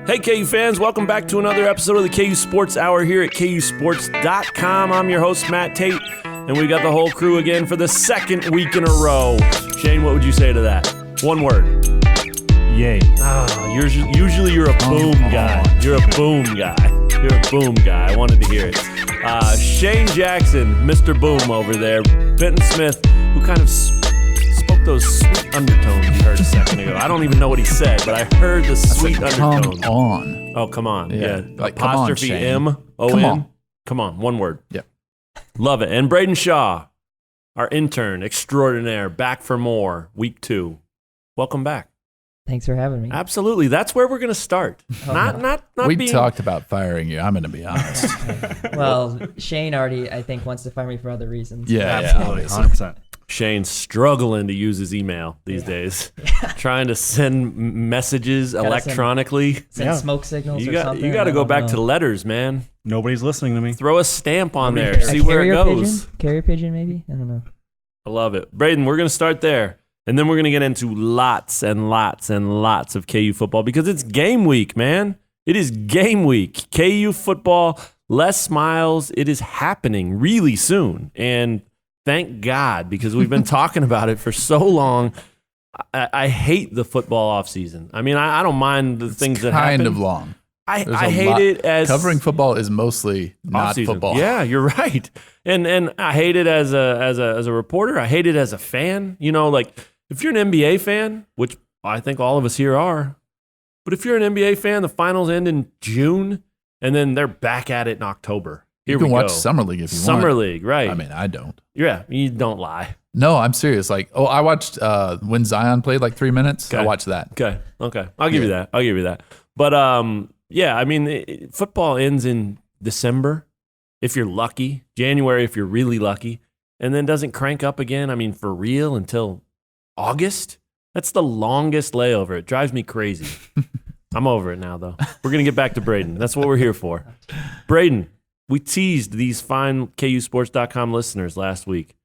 Hey KU fans, welcome back to another episode of the KU Sports Hour here at KUsports.com. I'm your host, Matt Tait, and we got the whole crew again for the second week in a row. Shane, what would you say to that? One word. Yay. Usually you're a boom guy. You're a boom guy. You're a boom guy. I wanted to hear it. Shane Jackson, Mr. Boom over there. Benton Smith, who kind of spoke those sweet undertones you heard a second ago. I don't even know what he said, but I heard the sweet undertones. Come on. Oh, come on. Yeah. Like, Apostrophe come on, M-O-N. Come on. Come on. One word. Yep. Love it. And Braden Shaw, our intern extraordinaire, back for more, week 2. Welcome back. Thanks for having me. Absolutely. That's where we're going to start. Not We being... talked about firing you. I'm going to be honest. Well, Shane already, I think, wants to fire me for other reasons. Absolutely. 100%. Shane's struggling to use his email these days. Trying to send messages electronically. Send smoke signals or something. You got to go back to letters, man. Nobody's listening to me. Throw a stamp on there. See where it goes. Pigeon? Carrier pigeon, maybe? I don't know. I love it. Braden, we're going to start there. And then we're going to get into lots and lots and lots of KU football because it's game week, man. It is game week. KU football, Les Miles. It is happening really soon. And thank God, because we've been talking about it for so long. I hate the football offseason. I mean, I don't mind the things that happen. Kind of long. I hate it as covering football is mostly not off-season. football. Yeah, you're right. And I hate it as a reporter. I hate it as a fan. You know, like if you're an NBA fan, which I think all of us here are, but if you're an NBA fan, the finals end in June, and then they're back at it in October. You can watch Summer League if you want. Summer League, right. I mean, I don't. Yeah, you don't lie. No, I'm serious. Like, I watched when Zion played like 3 minutes. Okay. I watched that. Okay. I'll give you that. But yeah, I mean, football ends in December if you're lucky, January if you're really lucky, and then doesn't crank up again, I mean, for real until August. That's the longest layover. It drives me crazy. I'm over it now, though. We're going to get back to Braden. That's what we're here for. Braden, we teased these fine KUsports.com listeners last week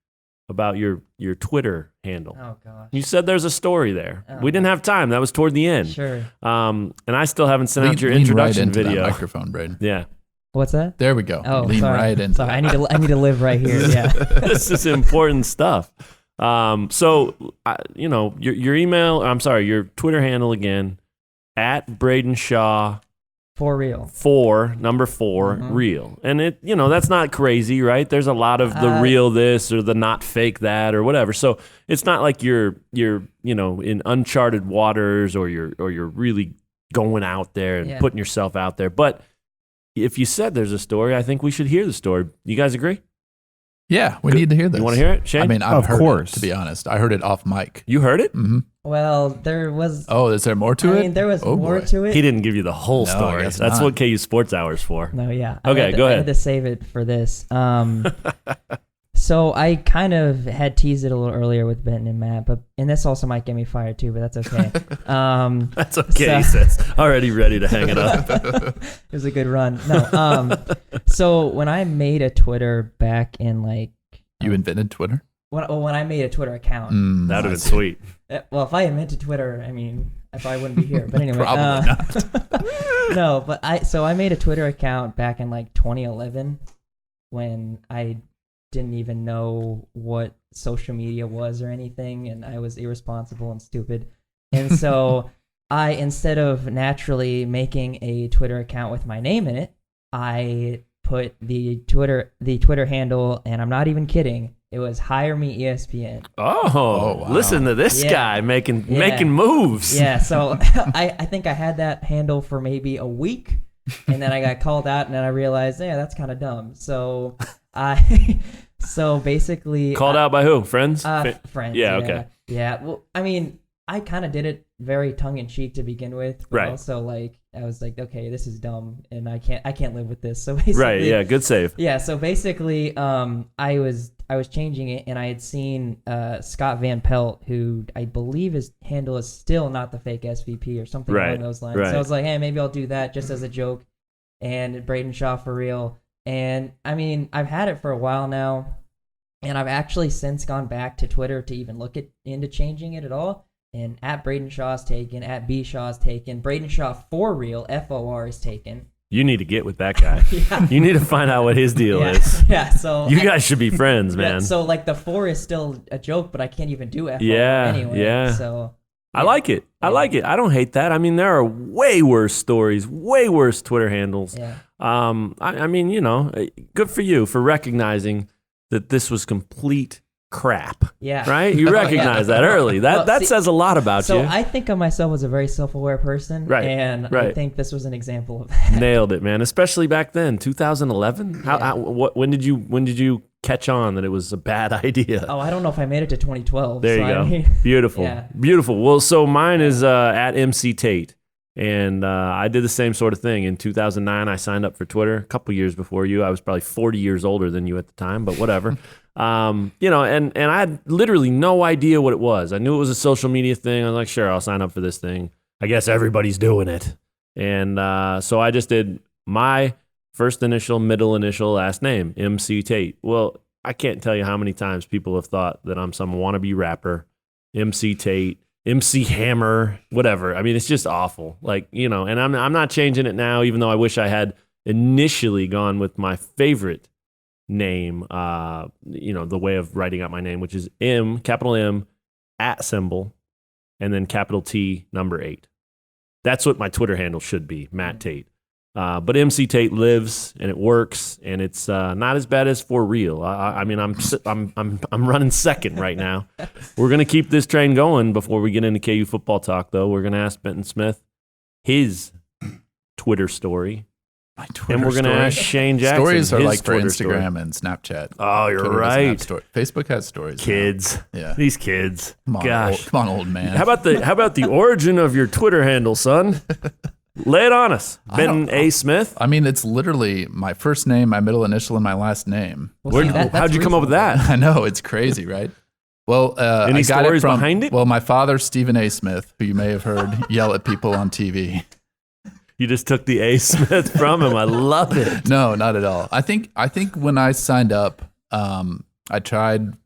about your Twitter handle. Oh, gosh. You said there's a story there. We didn't have time. That was toward the end. Sure. And I still haven't sent out your Lean introduction right into video. that microphone, Braden. Yeah. What's that? There we go. Oh, Lean sorry. right into Sorry, that. I need to live right here. Yeah. This is important stuff. So, your email, I'm sorry, your Twitter handle again, at Braden Shaw. For real. 4 real. And it, that's not crazy, right? There's a lot of the real this or the not fake that or whatever. So it's not like you're in uncharted waters or you're really going out there and putting yourself out there. But if you said there's a story, I think we should hear the story. You guys agree? Yeah, we need to hear this. You want to hear it, Shane? I mean, I've Of heard course. it, to be honest. I heard it off mic. You heard it? Mm-hmm. Well, there was... Oh, is there more to it? I mean, there was more boy. to it. He didn't give you the whole No, I story. guess That's not. what KU Sports Hour's for. No, yeah. Okay, go I ahead. had to save it for this. So I kind of had teased it a little earlier with Benton and Matt, and this also might get me fired too, but that's okay. That's okay. He says, already ready to hang it up. It was a good run. No. So when I made a Twitter back in like... You invented Twitter? When I made a Twitter account. That would have been sweet. Well, if I invented Twitter, I mean, I probably wouldn't be here. But anyway. Probably not. No, but I made a Twitter account back in like 2011 when I didn't even know what social media was or anything, and I was irresponsible and stupid. And so I, instead of naturally making a Twitter account with my name in it, I put the Twitter handle, and I'm not even kidding, it was Hire Me ESPN. Oh, wow. Listen to this guy making moves. Yeah, so I think I had that handle for maybe a week, and then I got called out, and then I realized, yeah, that's kind of dumb. So basically... Called out by who? Friends? Friends. Yeah, okay. Yeah, well, I mean, I kind of did it very tongue-in-cheek to begin with. But right. Also, like, I was like, okay, this is dumb, and I can't live with this. So basically... Right, yeah, good save. Yeah, so basically, I was changing it, and I had seen Scott Van Pelt, who I believe his handle is still not the fake SVP or something along those lines. Right. So I was like, hey, maybe I'll do that just as a joke. And Braden Shaw for real. And I mean, I've had it for a while now, and I've actually since gone back to Twitter to even look into changing it at all. And at Braden Shaw is taken. At B Shaw is taken. Braden Shaw for real, FOR is taken. You need to get with that guy. Yeah. You need to find out what his deal is. Yeah, so You guys should be friends, man. Yeah, so like the 4 is still a joke, but I can't even do FOR anyway. Yeah. So I like it. I like it. I don't hate that. I mean, there are way worse stories, way worse Twitter handles. Yeah. I mean, you know, good for you for recognizing that this was complete crap. Yeah. Right? You recognize that early. That says a lot about you. So I think of myself as a very self-aware person. Right, And right. I think this was an example of that. Nailed it, man. Especially back then, 2011. When did you catch on that it was a bad idea? Oh, I don't know if I made it to 2012. There you so go. I mean, Beautiful. Yeah. Beautiful. Well, so mine is at MC Tait. And I did the same sort of thing. In 2009, I signed up for Twitter a couple years before you. I was probably 40 years older than you at the time, but whatever. You know, and I had literally no idea what it was. I knew it was a social media thing. I was like, sure, I'll sign up for this thing. I guess everybody's doing it. And so I just did my first initial, middle initial, last name, MC Tait. Well, I can't tell you how many times people have thought that I'm some wannabe rapper, MC Tait, MC Hammer, whatever. I mean, it's just awful. Like, you know, and I'm not changing it now, even though I wish I had initially gone with my favorite name, you know, the way of writing out my name, which is capital M, @ symbol, and then capital T, number 8. That's what my Twitter handle should be, Matt Tait. But MC Tait lives and it works, and it's not as bad as for real. I mean, I'm running second right now. We're gonna keep this train going before we get into KU football talk, though. We're gonna ask Benton Smith his Twitter story, and we're gonna ask Shane Jackson. Stories are his like for Twitter Instagram story. and Snapchat. Oh, you're Twitter doesn't have right. Facebook has stories. now. Kids, Yeah. these kids. Come on, Gosh, come on, old man. how about the origin of your Twitter handle, son? Lay it on us, Benton A. Smith. I mean, it's literally my first name, my middle initial, and my last name. Well, see, How'd you come up with that? I know, it's crazy, right? Well, Any I got stories it from, behind it? Well, my father, Stephen A. Smith, who you may have heard yell at people on TV. You just took the A. Smith from him. I love it. No, not at all. I think when I signed up, I typed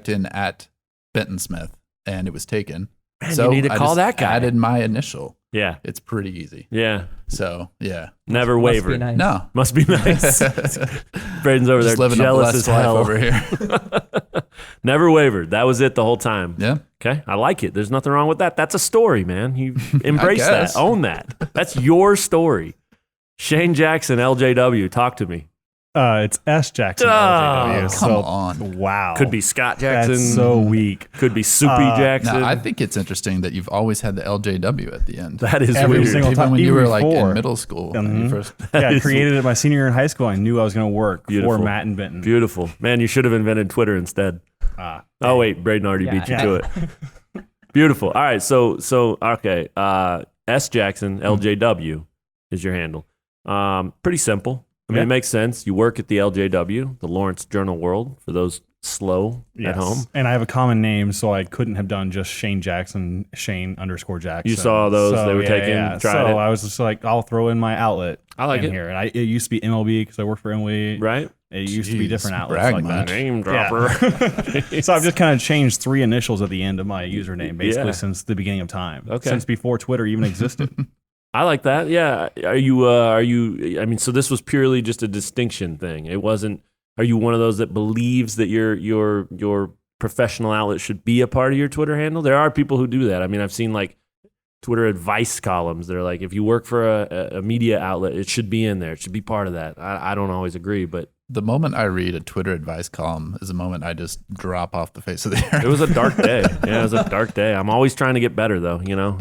in at Benton Smith, and it was taken. Man, so you need to I call just that guy. added my initial. Yeah, It's pretty easy. yeah. So yeah, Never Must be wavered. nice. no, Must be nice. Braden's over just there living a jealous as blessed life hell. over here. Never wavered. That was it the whole time. Yeah. Okay, I like it. There's nothing wrong with that. That's a story, man. You embrace that. guess. Own that. That's your story. Shane Jackson, LJW, talk to me. It's S. Jackson. Oh, LJW, come so, on. Wow. Could be Scott Jackson. That's so weak. Could be Soupy Jackson. Now, I think it's interesting that you've always had the LJW at the end. that is Every weird. single Even time, when you even were like before. in middle school. When you first, Yeah, I is- created it my senior year in high school. I knew I was going to work Beautiful. for Matt and Benton. Beautiful. Man, you should have invented Twitter instead. Oh, wait. Braden already beat you Yeah. to it. Beautiful. All right. So okay. S. Jackson, LJW is your handle. Pretty simple. I mean, Yeah. it makes sense. You work at the LJW, the Lawrence Journal World, for those slow at Yes. home. And I have a common name, so I couldn't have done just Shane Jackson, Shane_Jackson. You saw those, they were taking, tried so it. I was just like, I'll throw in my outlet. I like in it. here. And it used to be MLB because I work for MLB. Right? It used to be Jeez, different outlets brag like much. that. Name dropper. Yeah. So I've just kind of changed 3 initials at the end of my username, basically Yeah. since the beginning of time. Okay. Since before Twitter even existed. I like that. Yeah. Are you, I mean, so this was purely just a distinction thing. It wasn't, are you one of those that believes that your professional outlet should be a part of your Twitter handle? There are people who do that. I mean, I've seen like Twitter advice columns. They're like, if you work for a media outlet, it should be in there. It should be part of that. I don't always agree, but the moment I read a Twitter advice column is the moment I just drop off the face of the earth. it was a dark day. Yeah, it was a dark day. I'm always trying to get better though, you know?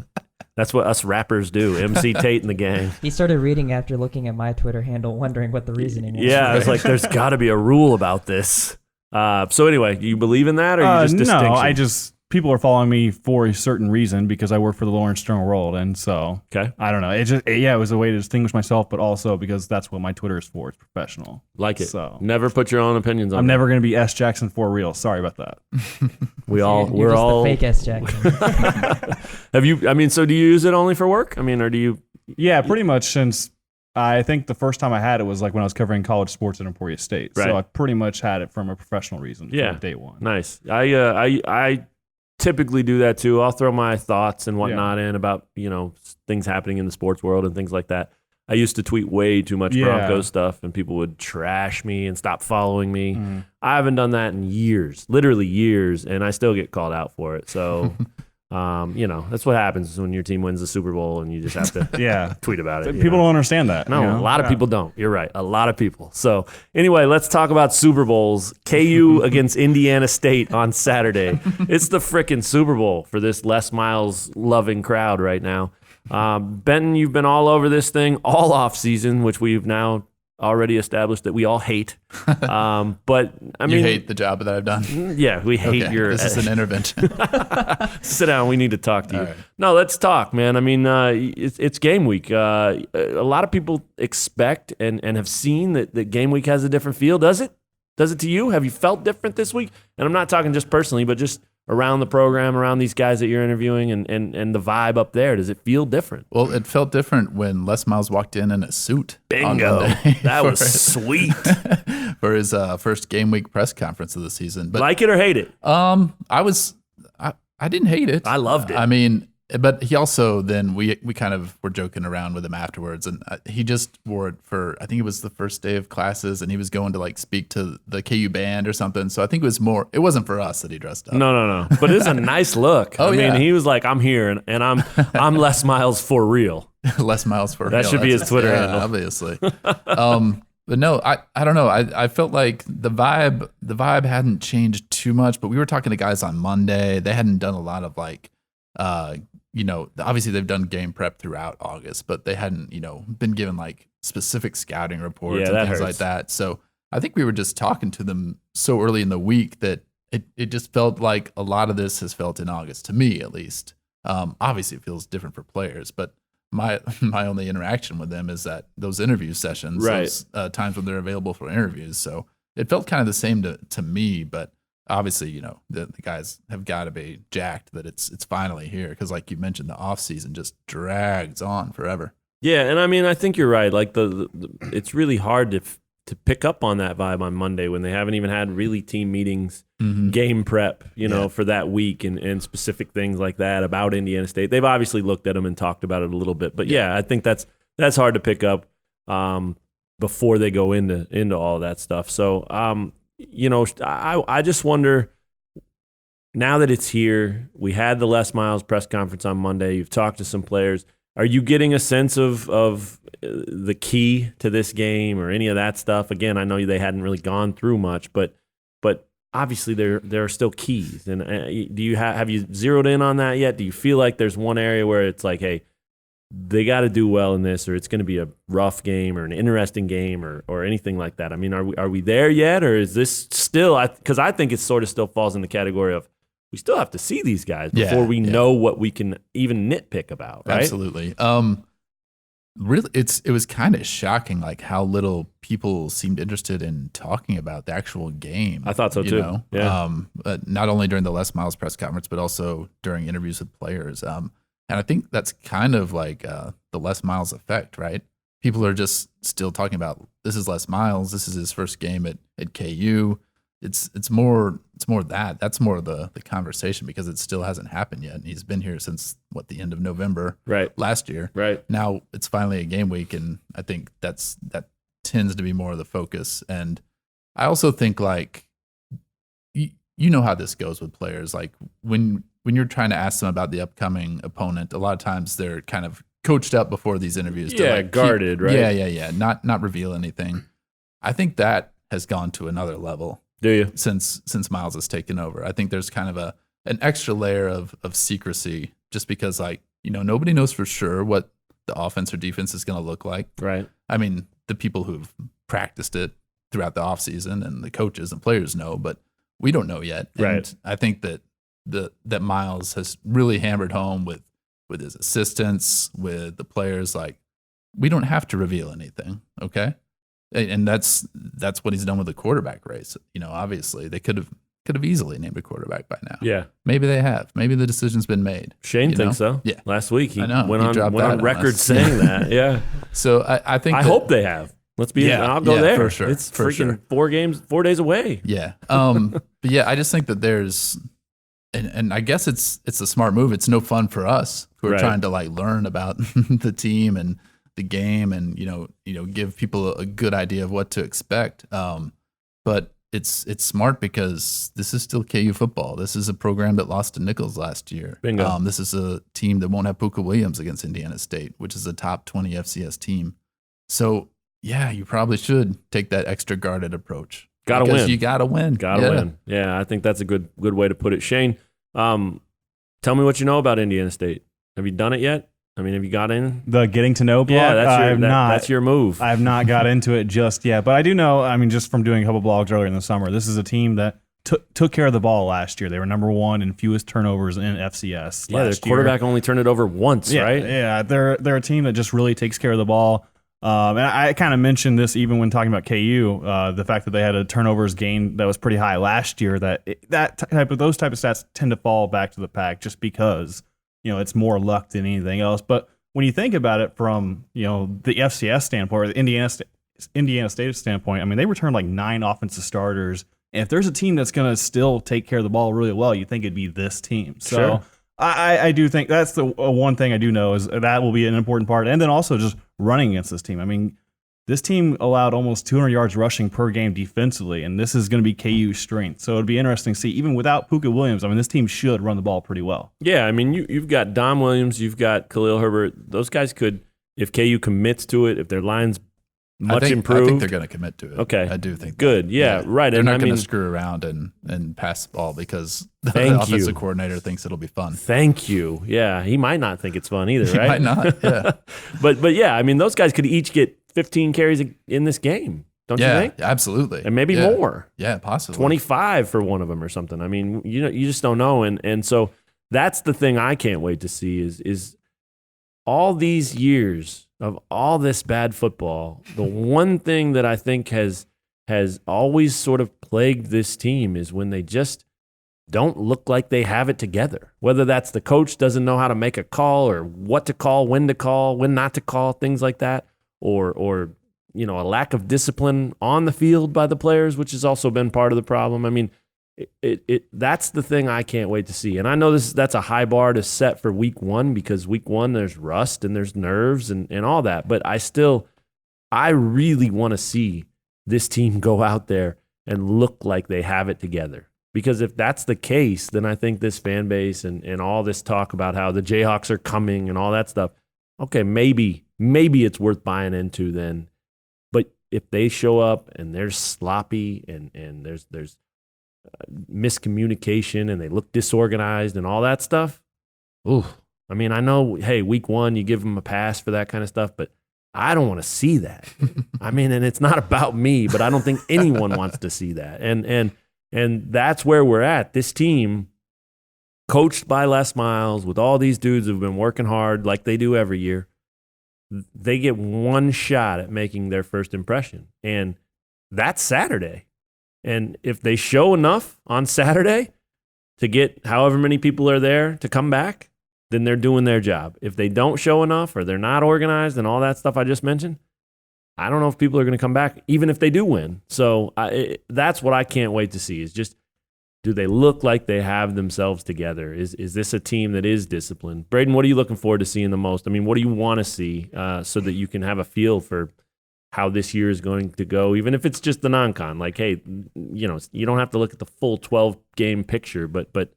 That's what us rappers do. MC Tait and the gang. He started reading after looking at my Twitter handle, wondering what the reasoning was. Yeah, I was like, there's got to be a rule about this. So anyway, you believe in that, or you just distinction? No, I just people are following me for a certain reason because I work for the Lawrence Journal World, and so Okay. I don't know. It was a way to distinguish myself, but also because that's what my Twitter is for. It's professional. Like it. So Never put your own opinions on I'm it. never going to be S. Jackson for real. Sorry about that. You're just the fake S Jackson. Have you? I mean, so do you use it only for work? I mean, or do you? Yeah, pretty much since I think the first time I had it was like when I was covering college sports at Emporia State. Right. So I pretty much had it from a professional reason Yeah. from day one. Nice. I typically do that too. I'll throw my thoughts and whatnot in about, things happening in the sports world and things like that. I used to tweet way too much Broncos stuff, and people would trash me and stop following me. I haven't done that in years, literally years, and I still get called out for it. So, that's what happens when your team wins the Super Bowl and you just have to tweet about it. People don't understand that. No, a lot of people don't. You're right. A lot of people. So anyway, let's talk about Super Bowls. KU against Indiana State on Saturday. It's the frickin' Super Bowl for this Les Miles loving crowd right now. Benton, you've been all over this thing all off season, which we've now already established that we all hate. But I mean, you hate the job that I've done. Yeah, we hate your. This is an intervention. Sit down. We need to talk to you. Right. No, let's talk, man. I mean, it's game week. A lot of people expect and have seen that game week has a different feel. Does it? Does it to you? Have you felt different this week? And I'm not talking just personally, but just around the program, around these guys that you're interviewing and the vibe up there. Does it feel different? Well, it felt different when Les Miles walked in a suit. Bingo. On Monday That was sweet. For his first game week press conference of the season. But like it or hate it? I didn't hate it. I loved it. I mean, but he also then we kind of were joking around with him afterwards, and he just wore it for, I think it was the first day of classes, and he was going to like speak to the KU band or something. So I think it wasn't for us that he dressed up. No. But it's a nice look. I mean, he was like, I'm here and I'm Les Miles for real. Les Miles for real. That should be his Twitter handle. Obviously. But no, I don't know. I felt like the vibe hadn't changed too much, but we were talking to guys on Monday. They hadn't done a lot of like, obviously they've done game prep throughout August, but they hadn't, been given like specific scouting reports and things like that. So I think we were just talking to them so early in the week that it just felt like a lot of this has felt in August, to me at least. Obviously it feels different for players, but my only interaction with them is that those interview sessions, those times when they're available for interviews. So it felt kind of the same to me, but obviously, the guys have got to be jacked that it's finally here, because like you mentioned, the off season just drags on forever. Yeah, and I mean, I think you're right. Like it's really hard to pick up on that vibe on Monday when they haven't even had really team meetings, game prep, for that week and specific things like that about Indiana State. They've obviously looked at them and talked about it a little bit, but yeah, I think that's hard to pick up before they go into all that stuff. So, I just wonder, now that it's here, we had the Les Miles press conference on Monday. You've talked to some players. Are you getting a sense of the key to this game or any of that stuff? Again, I know they hadn't really gone through much, but obviously there are still keys. And do you have you zeroed in on that yet? Do you feel like there's one area where it's like, hey, they got to do well in this, or it's going to be a rough game or an interesting game or anything like that? I mean, are we there yet, or is this still? Because I think it sort of still falls in the category of we still have to see these guys before we know what we can even nitpick about. Right? Absolutely. Really, it was kind of shocking, like how little people seemed interested in talking about the actual game. I thought so too. Yeah. Not only during the Les Miles press conference, but also during interviews with players. And I think that's kind of like the Les Miles effect, right? People are just still talking about, this is Les Miles. This is his first game at KU. It's more that. That's more of the conversation, because it still hasn't happened yet. And he's been here since the end of November last year. Right. Now it's finally a game week, and I think that tends to be more of the focus. And I also think, like, you know how this goes with players. Like when you're trying to ask them about the upcoming opponent, a lot of times they're kind of coached up before these interviews. Yeah, to guarded, right? Yeah. Not reveal anything. I think that has gone to another level. Do you? Since Miles has taken over. I think there's kind of an extra layer of secrecy, just because, like, nobody knows for sure what the offense or defense is going to look like. Right. I mean, the people who've practiced it throughout the offseason and the coaches and players know, but we don't know yet. And I think that that Miles has really hammered home with his assistants, with the players, like, we don't have to reveal anything, okay? And that's what he's done with the quarterback race. Obviously they could have easily named a quarterback by now. Yeah, maybe they have. Maybe the decision's been made. Shane thinks so. Yeah, last week he went on record saying that. Yeah. So I think I hope they have. Let's be. Yeah, I'll go there for sure. It's freaking 4 days away. Yeah. But yeah, I just think that And I guess it's a smart move. It's no fun for us who are Right. trying to like learn about the team and the game, and give people a good idea of what to expect. But it's smart because this is still KU football. This is a program that lost to Nichols last year. Bingo. This is a team that won't have Puka Williams against Indiana State, which is a top 20 FCS team. So yeah, you probably should take that extra guarded approach. Gotta Because win. You gotta win. Gotta win. Yeah, I think that's a good way to put it. Shane, tell me what you know about Indiana State. Have you done it yet? I mean, have you got in? The getting to know blog. Yeah, that's that's your move. I have not got into it just yet, but I do know. I mean, just from doing a couple blogs earlier in the summer, this is a team that took care of the ball last year. They were number 1 in fewest turnovers in FCS. Yeah, their last year. quarterback only turned it over once, Yeah, right? Yeah, they're a team that just really takes care of the ball. And I kind of mentioned this even when talking about KU, the fact that they had a turnovers gain that was pretty high last year. Those type of stats tend to fall back to the pack just because it's more luck than anything else. But when you think about it from the FCS standpoint or the Indiana State standpoint, I mean they returned like 9 offensive starters. And if there's a team that's going to still take care of the ball really well, you think it'd be this team. So. Sure. I do think that's the one thing I do know is that will be an important part. And then also just running against this team. I mean, this team allowed almost 200 yards rushing per game defensively, and this is going to be KU's strength. So it'd be interesting to see, even without Puka Williams, I mean, this team should run the ball pretty well. Yeah, I mean, you've got Dom Williams, you've got Khalil Herbert. Those guys could, if KU commits to it, if their line's improved. I think they're going to commit to it. Okay. I do think Good. that. Yeah, right. They're And not I going mean, to screw around and pass the ball because the Thank offensive you. coordinator thinks it'll be fun. Thank you. Yeah, he might not think it's fun either, He right? might not. Yeah. But yeah, I mean, those guys could each get 15 carries in this game, don't you think? Absolutely. And maybe Yeah. more. Yeah, possibly. 25 for one of them or something. I mean, you just don't know. And so that's the thing I can't wait to see is all these years of all this bad football, the one thing that I think has always sort of plagued this team is when they just don't look like they have it together. Whether that's the coach doesn't know how to make a call or what to call, when not to call, things like that, or a lack of discipline on the field by the players, which has also been part of the problem. I mean, that's the thing I can't wait to see. And I know that's a high bar to set for week 1 because week 1 there's rust and there's nerves and all that. But I really want to see this team go out there and look like they have it together. Because if that's the case, then I think this fan base and all this talk about how the Jayhawks are coming and all that stuff, okay, maybe it's worth buying into then. But if they show up and they're sloppy and there's miscommunication and they look disorganized and all that stuff, ooh, I mean, I know, hey, week 1, you give them a pass for that kind of stuff, but I don't want to see that. I mean, and it's not about me, but I don't think anyone wants to see that. And that's where we're at. This team, coached by Les Miles, with all these dudes who've been working hard like they do every year, they get one shot at making their first impression. And that's Saturday. And if they show enough on Saturday to get however many people are there to come back, then they're doing their job. If they don't show enough or they're not organized and all that stuff I just mentioned, I don't know if people are going to come back, even if they do win. So that's what I can't wait to see is just, do they look like they have themselves together? Is this a team that is disciplined? Braden, what are you looking forward to seeing the most? I mean, what do you want to see so that you can have a feel for how this year is going to go, even if it's just the non-con? Like, hey, you don't have to look at the full 12-game picture, but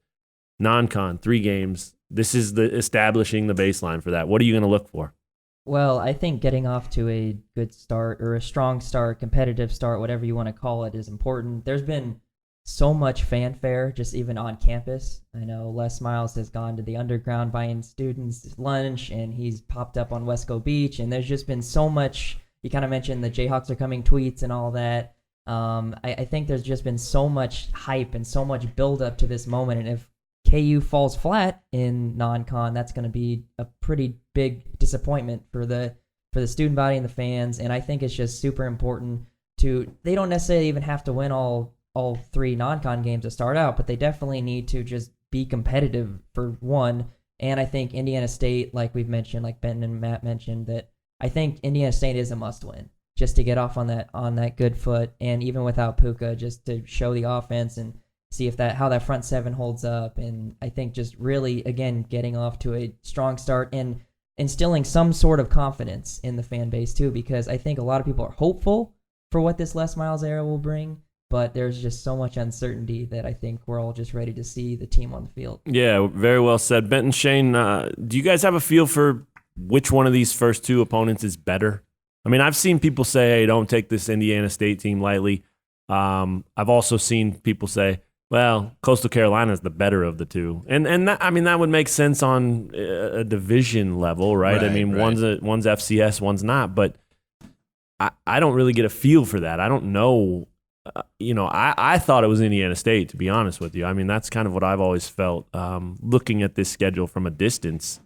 non-con, 3 games, this is the establishing the baseline for that. What are you going to look for? Well, I think getting off to a good start or a strong start, competitive start, whatever you want to call it, is important. There's been so much fanfare just even on campus. I know Les Miles has gone to the underground buying students lunch, and he's popped up on Wesco Beach, and there's just been so much. You kind of mentioned the Jayhawks are coming tweets and all that. I think there's just been so much hype and so much build up to this moment, and if KU falls flat in non-con, that's going to be a pretty big disappointment for the student body and the fans. And I think it's just super important they don't necessarily even have to win all 3 non-con games to start out, but they definitely need to just be competitive for one. And I think Indiana State, like we've mentioned, like Ben and Matt mentioned, that I think Indiana State is a must-win just to get off on that good foot, and even without Puka, just to show the offense and see if how that front seven holds up. And I think just really, again, getting off to a strong start and instilling some sort of confidence in the fan base too, because I think a lot of people are hopeful for what this Les Miles era will bring, but there's just so much uncertainty that I think we're all just ready to see the team on the field. Yeah, very well said. Benton, Shane, do you guys have a feel for which one of these first two opponents is better? I mean, I've seen people say, hey, don't take this Indiana State team lightly. I've also seen people say, well, Coastal Carolina is the better of the two. And that, I mean, that would make sense on a division level, right? I mean, one's FCS, one's not. But I don't really get a feel for that. I don't know. I thought it was Indiana State, to be honest with you. I mean, that's kind of what I've always felt looking at this schedule from a distance.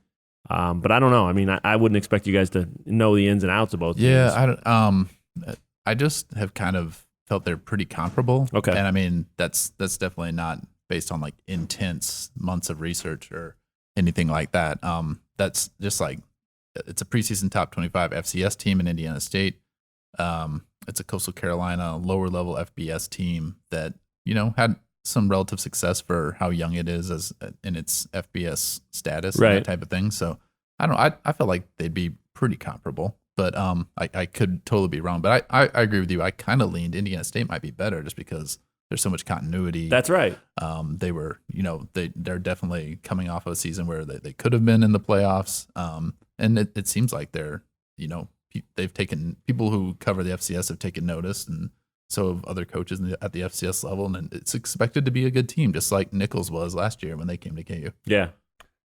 But I don't know. I mean, I wouldn't expect you guys to know the ins and outs of both teams. Yeah, I just have kind of felt they're pretty comparable. Okay. And I mean, that's definitely not based on like intense months of research or anything like that. That's just like, it's a preseason top 25 FCS team in Indiana State. It's a Coastal Carolina lower level FBS team that, had some relative success for how young it is as in its FBS status and that type of thing. So I don't know. I felt like they'd be pretty comparable, but I could totally be wrong. But I agree with you. I kind of leaned Indiana State might be better just because there's so much continuity. That's right. They were, they're definitely coming off of a season where they could have been in the playoffs. And it seems like they're, they've taken, people who cover the FCS have taken notice, and so have other coaches at the FCS level, and it's expected to be a good team, just like Nichols was last year when they came to KU. Yeah.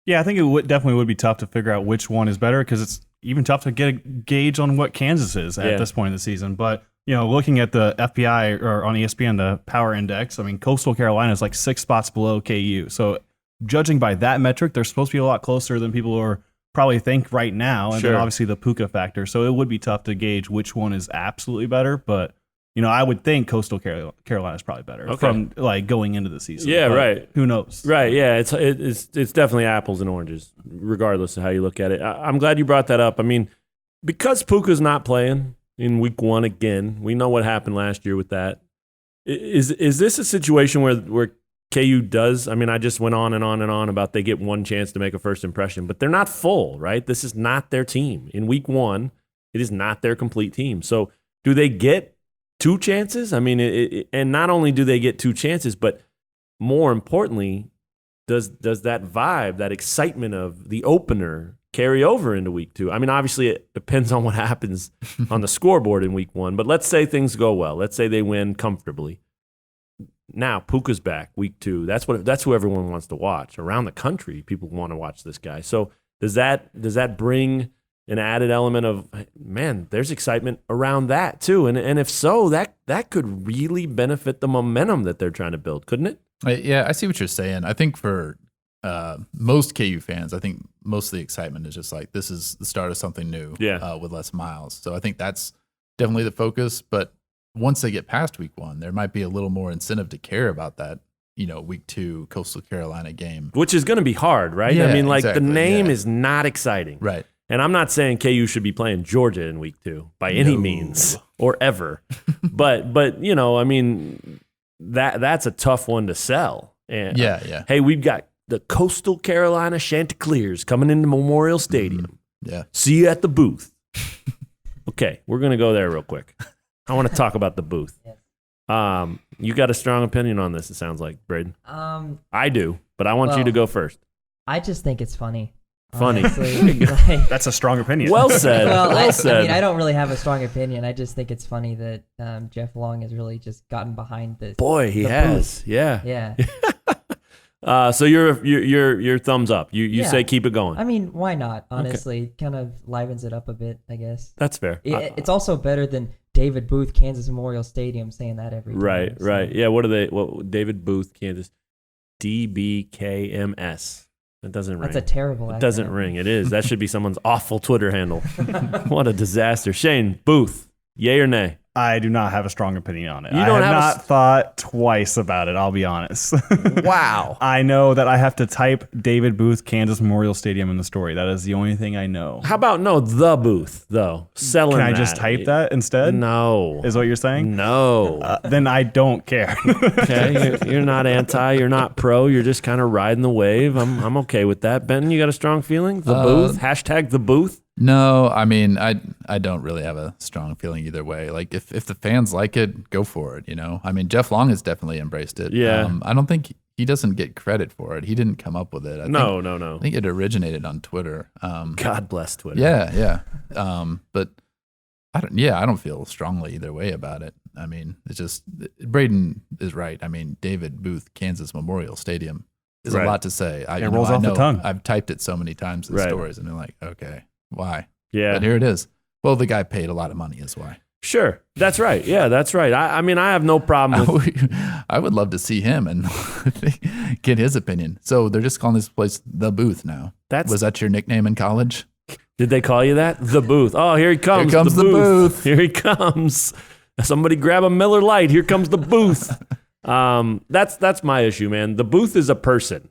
Yeah, I think it definitely would be tough to figure out which one is better, because it's even tough to get a gauge on what Kansas is at this point in the season. But, looking at the FPI or on ESPN, the Power Index, I mean, Coastal Carolina is like 6 spots below KU. So judging by that metric, they're supposed to be a lot closer than people are probably think right now. And then obviously the Puka factor. So it would be tough to gauge which one is absolutely better. But, I would think Coastal Carolina is probably better from like going into the season. Yeah, but right. Who knows? Right. Yeah. It's definitely apples and oranges, regardless of how you look at it. I'm glad you brought that up. I mean, because Puka's not playing in week 1 again, we know what happened last year with that. Is this a situation where KU does? I mean, I just went on and on and on about they get one chance to make a first impression, but they're not full, right? This is not their team. In week 1, it is not their complete team. So do they get 2 chances? I mean, and not only do they get 2 chances, but more importantly, does that vibe, that excitement of the opener carry over into week 2? I mean, obviously it depends on what happens on the scoreboard in week 1, but let's say things go well. Let's say they win comfortably. Now Puka's back week 2. That's who everyone wants to watch around the country. People want to watch this guy. So does that bring an added element of, man, there's excitement around that too? And if so, that could really benefit the momentum that they're trying to build, couldn't it? Yeah, I see what you're saying. I think for most KU fans, I think most of the excitement is just like, this is the start of something new with Les Miles. So I think that's definitely the focus. But once they get past week 1, there might be a little more incentive to care about that, week 2 Coastal Carolina game. Which is going to be hard, right? Yeah, I mean, like exactly, the name is not exciting. Right. And I'm not saying KU should be playing Georgia in week 2 by any means or ever. but I mean, that's a tough one to sell. And hey, we've got the Coastal Carolina Chanticleers coming into Memorial Stadium. Yeah. See you at the booth. Okay, we're going to go there real quick. I want to talk about the booth. You got a strong opinion on this, it sounds like, Braden. I do, but I want you to go first. I just think it's funny. Funny. Like, That's a strong opinion. Well said. well said. I mean, I don't really have a strong opinion. I just think it's funny that Jeff Long has really just gotten behind this. Boy, he has. Booth. Yeah. Yeah. So you're thumbs up. You say keep it going. I mean, why not? Honestly, kind of livens it up a bit, I guess. That's fair. It's also better than David Booth, Kansas Memorial Stadium, saying that every time. Right, so. right. Yeah, what are they? David Booth, Kansas, DBKMS. That doesn't ring. That's a terrible acronym. It doesn't ring. It is. That should be someone's awful Twitter handle. What a disaster. Shane, Booth, yay or nay? I do not have a strong opinion on it. You I don't have have not thought twice about it, I'll be honest. Wow. I know that I have to type David Booth, Kansas Memorial Stadium in the story. That is the only thing I know. How about the Booth, though? Selling Can I that. just type that instead? No. Is what you're saying? No. Then I don't care. Okay, you're not anti, you're not pro, you're just kind of riding the wave. I'm okay with that. Benton, you got a strong feeling? The Booth? Hashtag the Booth? No, I mean, I don't really have a strong feeling either way. Like if the fans like it, go for it. I mean, Jeff Long has definitely embraced it. Yeah. I don't think he doesn't get credit for it. He didn't come up with it. No. I think it originated on Twitter. God bless Twitter. Yeah. But I don't feel strongly either way about it. I mean, it's just Braden is right. I mean, David Booth, Kansas Memorial Stadium is Right. a lot to say. It rolls off the tongue. I've typed it so many times in Right. stories, and they're like, okay, why? Yeah. But here it is. Well, the guy paid a lot of money, is why. Sure. That's right. Yeah, that's right. I mean, I have no problem with I would love to see him and get his opinion. So they're just calling this place the Booth now. Was that your nickname in college? Did they call you that? The Booth. Oh, here he comes. Here comes the Booth. Here he comes. Somebody grab a Miller Lite. Here comes the Booth. That's my issue, man. The Booth is a person.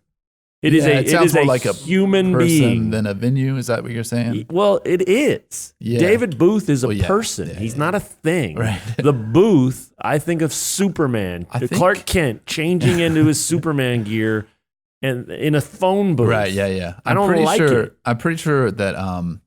It is more like a human person being than a venue. Is that what you're saying? Well, it is. Yeah. David Booth is a Well, yeah. person. Yeah, He's yeah. not a thing. Right. The Booth, I think of Superman, I think- Clark Kent changing into his Superman gear and in a phone booth. Right. Yeah. I don't like it. I'm pretty sure that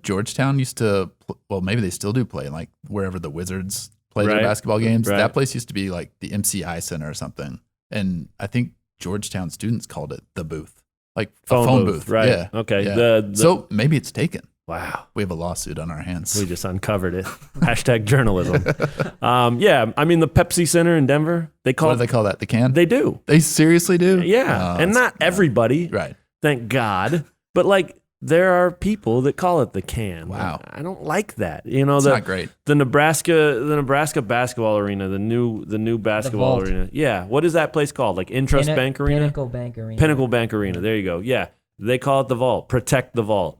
Georgetown used to. Well, maybe they still do play like wherever the Wizards play their Right. basketball games. Right. That place used to be like the MCI Center or something, and I think Georgetown students called it the Booth. Like a phone booth. Right. Yeah. Okay. Yeah. The- So maybe it's taken. Wow. We have a lawsuit on our hands. We just uncovered it. Hashtag journalism. Yeah. I mean, the Pepsi Center in Denver, What do they call that? The can? They do. They seriously do? Yeah. Oh, and that's- not everybody. Right. Thank God. But like, there are people that call it the can. Wow. I don't like that. It's not great. The Nebraska basketball arena, the new basketball Vault. arena. Yeah. What is that place called? Like Intrust Bank Arena? Pinnacle Bank Arena. Pinnacle Bank Arena. There you go. Yeah. They call it the vault. Protect the vault.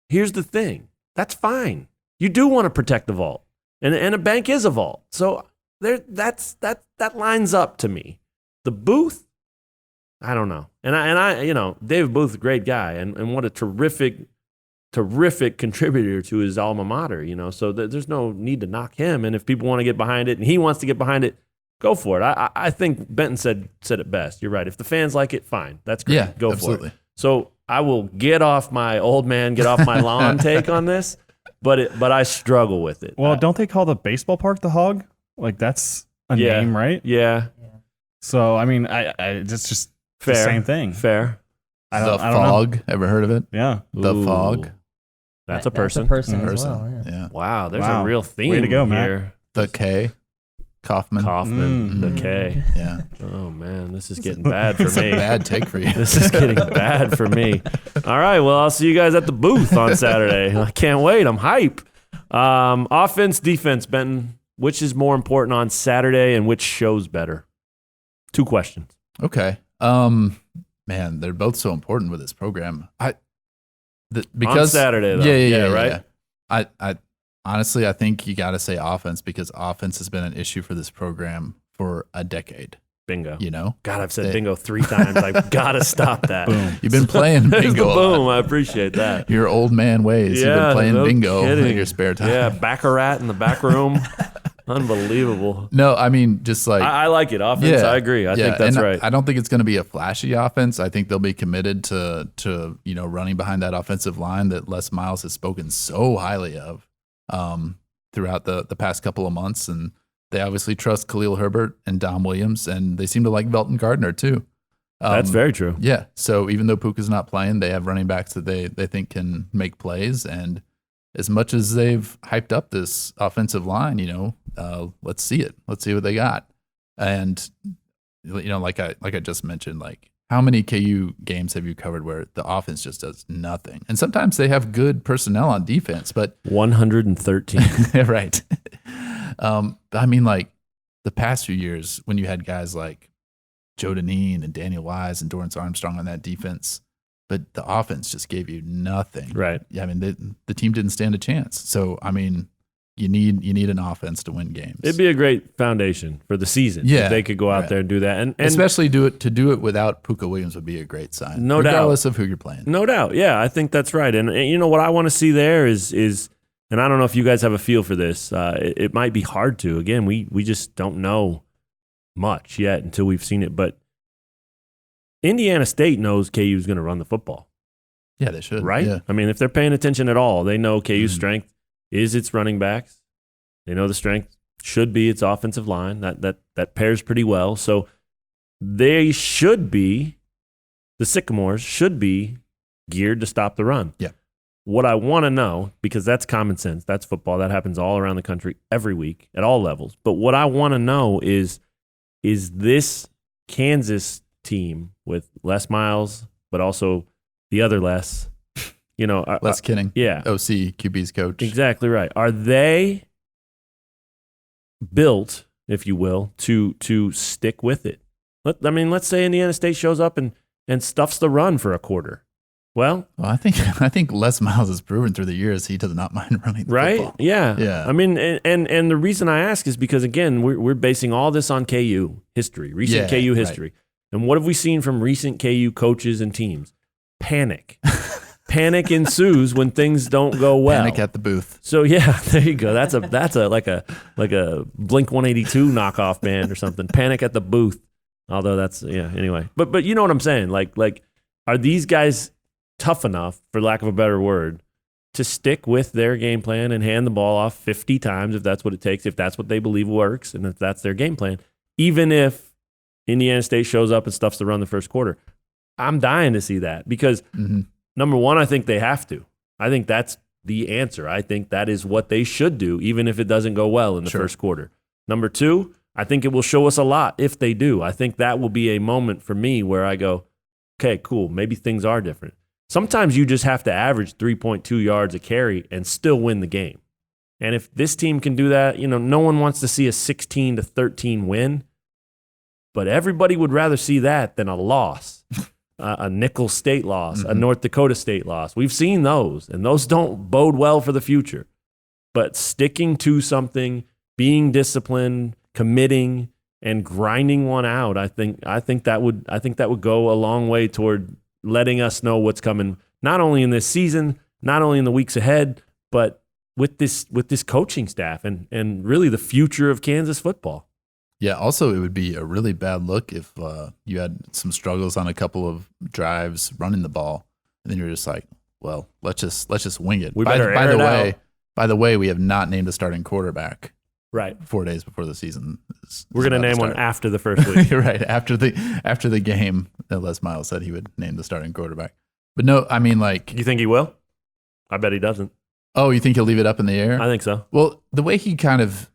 Here's the thing. That's fine. You do want to protect the vault. And a bank is a vault. So that lines up to me. The Booth, I don't know. And I David Booth, a great guy, and what a terrific contributor to his alma mater, So there's no need to knock him. And if people want to get behind it and he wants to get behind it, go for it. I think Benton said it best. You're right. If the fans like it, fine. That's great. Yeah, Go absolutely. for it. So I will get off my lawn take on this, but I struggle with it. Well, don't they call the baseball park the Hog? Like that's a Yeah. name, right? Yeah, So I mean, it's just fair. the same thing. Fair. I The don't know. Fog. Ever heard of it? Yeah. The Ooh, Fog. That's a That's person. a person as Person. well. Yeah. Yeah. Wow, there's Wow. a real theme Way to go, Matt. here. The K. Kaufman. Kaufman, the K. Yeah. Oh man, this is getting bad for It's a me. bad take for you. This is getting bad for me. All right, well, I'll see you guys at the booth on Saturday. I can't wait. I'm hype. Offense, defense, Benton. Which is more important on Saturday, and which shows better? 2 questions. Okay. Man, they're both so important with this program. Because on Saturday, though. Yeah, right. Yeah. I honestly, I think you got to say offense because offense has been an issue for this program for a decade. Bingo. God, I've said bingo 3 times. I've got to stop that. Boom. You've been playing There's the bingo. a lot. boom. I appreciate that. Your old man ways. You've been playing no bingo kidding. in your spare time. Yeah, Baccarat in the back room. Unbelievable. No, I mean, just like I like it. Offense, I agree. I think that's and right. I don't think it's going to be a flashy offense. I think they'll be committed to running behind that offensive line that Les Miles has spoken so highly of throughout the past couple of months. And they obviously trust Khalil Herbert and Dom Williams, and they seem to like Belton Gardner too. That's very true. Yeah. So even though Puka's not playing, they have running backs that they think can make plays. And as much as they've hyped up this offensive line, let's see it. Let's see what they got. And like I just mentioned, like how many KU games have you covered where the offense just does nothing? And sometimes they have good personnel on defense, but 113. right. I mean, like the past few years when you had guys like Joe Deneen and Daniel Wise and Dorrance Armstrong on that defense, but the offense just gave you nothing. Right. Yeah, I mean, the team didn't stand a chance. So, I mean, you need an offense to win games. It'd be a great foundation for the season. Yeah, if they could go out there and do that, and especially do it without Puka Williams would be a great sign. No doubt, regardless of who you're playing. No doubt. Yeah, I think that's right. And you know what I want to see there is, and I don't know if you guys have a feel for this. It might be hard to. Again, we just don't know much yet until we've seen it. But Indiana State knows KU is going to run the football. Yeah, they should. Right? Yeah. I mean, if they're paying attention at all, they know KU's strength is its running backs. They know the strength should be its offensive line. That pairs pretty well. So they should be, the Sycamores should be geared to stop the run. Yeah. What I want to know, because that's common sense, that's football, that happens all around the country every week at all levels. But what I want to know is this Kansas team with Les Miles, but also the other Les, Les Kinning, yeah, OC, QB's coach. Exactly right. Are they built, if you will, to stick with it? Let's say Indiana State shows up and stuffs the run for a quarter. Well, I think Les Miles has proven through the years he does not mind running the right? football. Yeah. Yeah. I mean, and the reason I ask is because, again, we're basing all this on KU history, recent KU history. Right. And what have we seen from recent KU coaches and teams? Panic. Panic ensues when things don't go well. Panic at the booth. So yeah, there you go. That's like a Blink 182 knockoff band or something. Panic at the booth. Although that's anyway. But you know what I'm saying? Like are these guys tough enough, for lack of a better word, to stick with their game plan and hand the ball off 50 times if that's what it takes, if that's what they believe works, and if that's their game plan, even if Indiana State shows up and stuffs the run the first quarter? I'm dying to see that because number one, I think they have to. I think that's the answer. I think that is what they should do, even if it doesn't go well in the first quarter. Number two, I think it will show us a lot if they do. I think that will be a moment for me where I go, okay, cool, maybe things are different. Sometimes you just have to average 3.2 yards a carry and still win the game. And if this team can do that, no one wants to see a 16-13 win, but everybody would rather see that than a loss. A Nickel State loss, a North Dakota State loss. We've seen those, and those don't bode well for the future. But sticking to something, being disciplined, committing, and grinding one out, I think that would go a long way toward letting us know what's coming, not only in this season, not only in the weeks ahead, but with this coaching staff and really the future of Kansas football. Yeah, also it would be a really bad look if you had some struggles on a couple of drives running the ball, and then you're just like, well, let's just wing it. We better air it out. By the way, we have not named a starting quarterback. Right. 4 days before the season. We're going to name one after the first week. Right. After the game, Les Miles said he would name the starting quarterback. But no, I mean, like. You think he will? I bet he doesn't. Oh, you think he'll leave it up in the air? I think so. Well, the way he kind of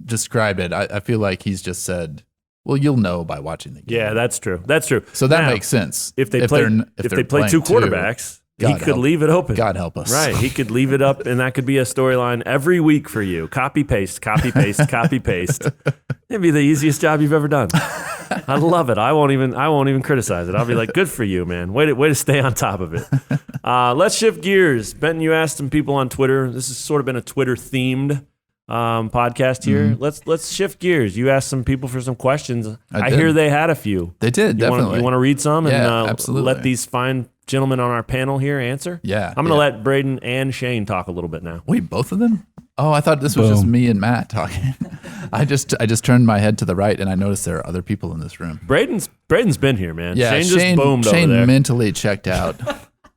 described it, I feel like he's just said, well, you'll know by watching the game. Yeah, that's true. That's true. So that makes sense. If they play two quarterbacks, he could leave it open. God help us. Right. He could leave it up, and that could be a storyline every week for you. Copy, paste, copy, paste, copy, paste. It'd be the easiest job you've ever done. I love it. I won't even criticize it. I'll be like, good for you, man. Way to stay on top of it. Let's shift gears. Benton, you asked some people on Twitter. This has sort of been a Twitter-themed podcast here. Let's shift gears. You asked some people for some questions. I hear they had a few. They did, definitely. You want to read some and absolutely. Let these fine gentlemen on our panel here answer? Yeah. I'm going to let Braden and Shane talk a little bit now. Wait, both of them? Oh, I thought this was just me and Matt talking. I just turned my head to the right and I noticed there are other people in this room. Braden's been here, man. Yeah, Shane just boomed over there. Shane mentally checked out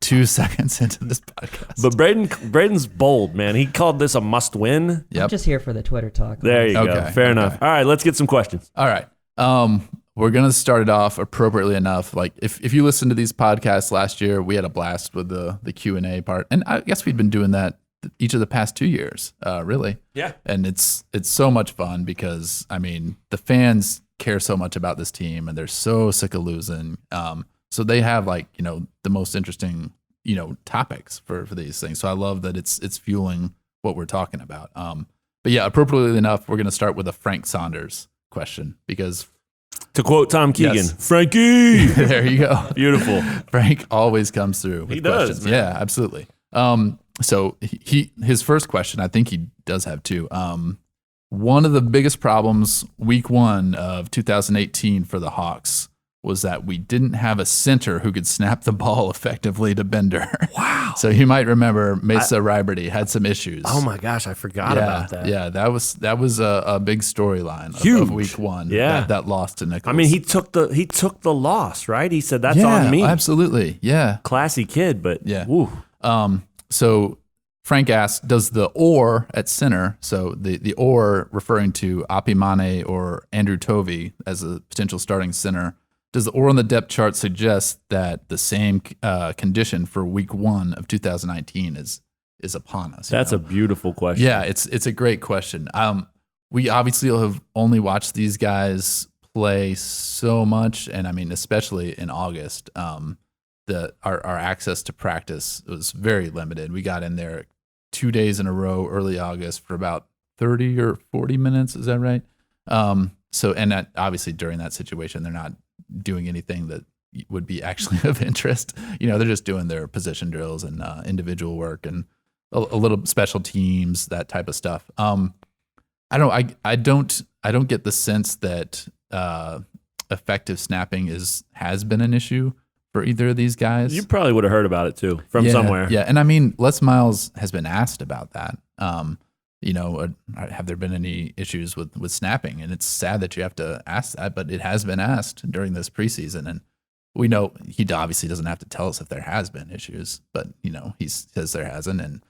2 seconds into this podcast. But Braden's bold, man. He called this a must win. Yep. I'm just here for the Twitter talk. There you go. Fair enough. All right, let's get some questions. All right. We're going to start it off appropriately enough. Like if you listened to these podcasts last year, we had a blast with the Q&A part. And I guess we've been doing that each of the past 2 years, really. Yeah. And it's so much fun because, I mean, the fans care so much about this team and they're so sick of losing. So they have the most interesting, topics for these things. So I love that it's fueling what we're talking about. But yeah, appropriately enough, we're going to start with a Frank Saunders question because, to quote Tom Keegan, yes. Frankie. There you go. Beautiful. Frank always comes through with he questions. does, man. Yeah, absolutely. So his first question, I think he does have two. One of the biggest problems week 1 of 2018 for the Hawks was that we didn't have a center who could snap the ball effectively to Bender. Wow. So you might remember Mesa Riberty had some issues. Oh my gosh, I forgot about that. Yeah, that was a big storyline Huge. of week 1. Yeah. that loss to Nichols. I mean, he took the loss, right? He said that's on me. Absolutely. Yeah. Classy kid, but Yeah. woo. So Frank asked, does the or at center, so the or referring to Apimane or Andrew Tovey as a potential starting center, does the or on the depth chart suggest that the same condition for week 1 of 2019 is upon us? That's a beautiful question. Yeah, it's a great question. We obviously have only watched these guys play so much, and I mean, especially in August, our access to practice was very limited. We got in there 2 days in a row, early August, for about 30 or 40 minutes. Is that right? And that obviously during that situation, they're not doing anything that would be actually of interest. They're just doing their position drills and individual work and a little special teams, that type of stuff. I don't get the sense that effective snapping has been an issue for either of these guys. You probably would have heard about it too from somewhere. Yeah, and I mean, Les Miles has been asked about that. Have there been any issues with snapping? And it's sad that you have to ask that, but it has been asked during this preseason. And we know he obviously doesn't have to tell us if there has been issues, but he says there hasn't. And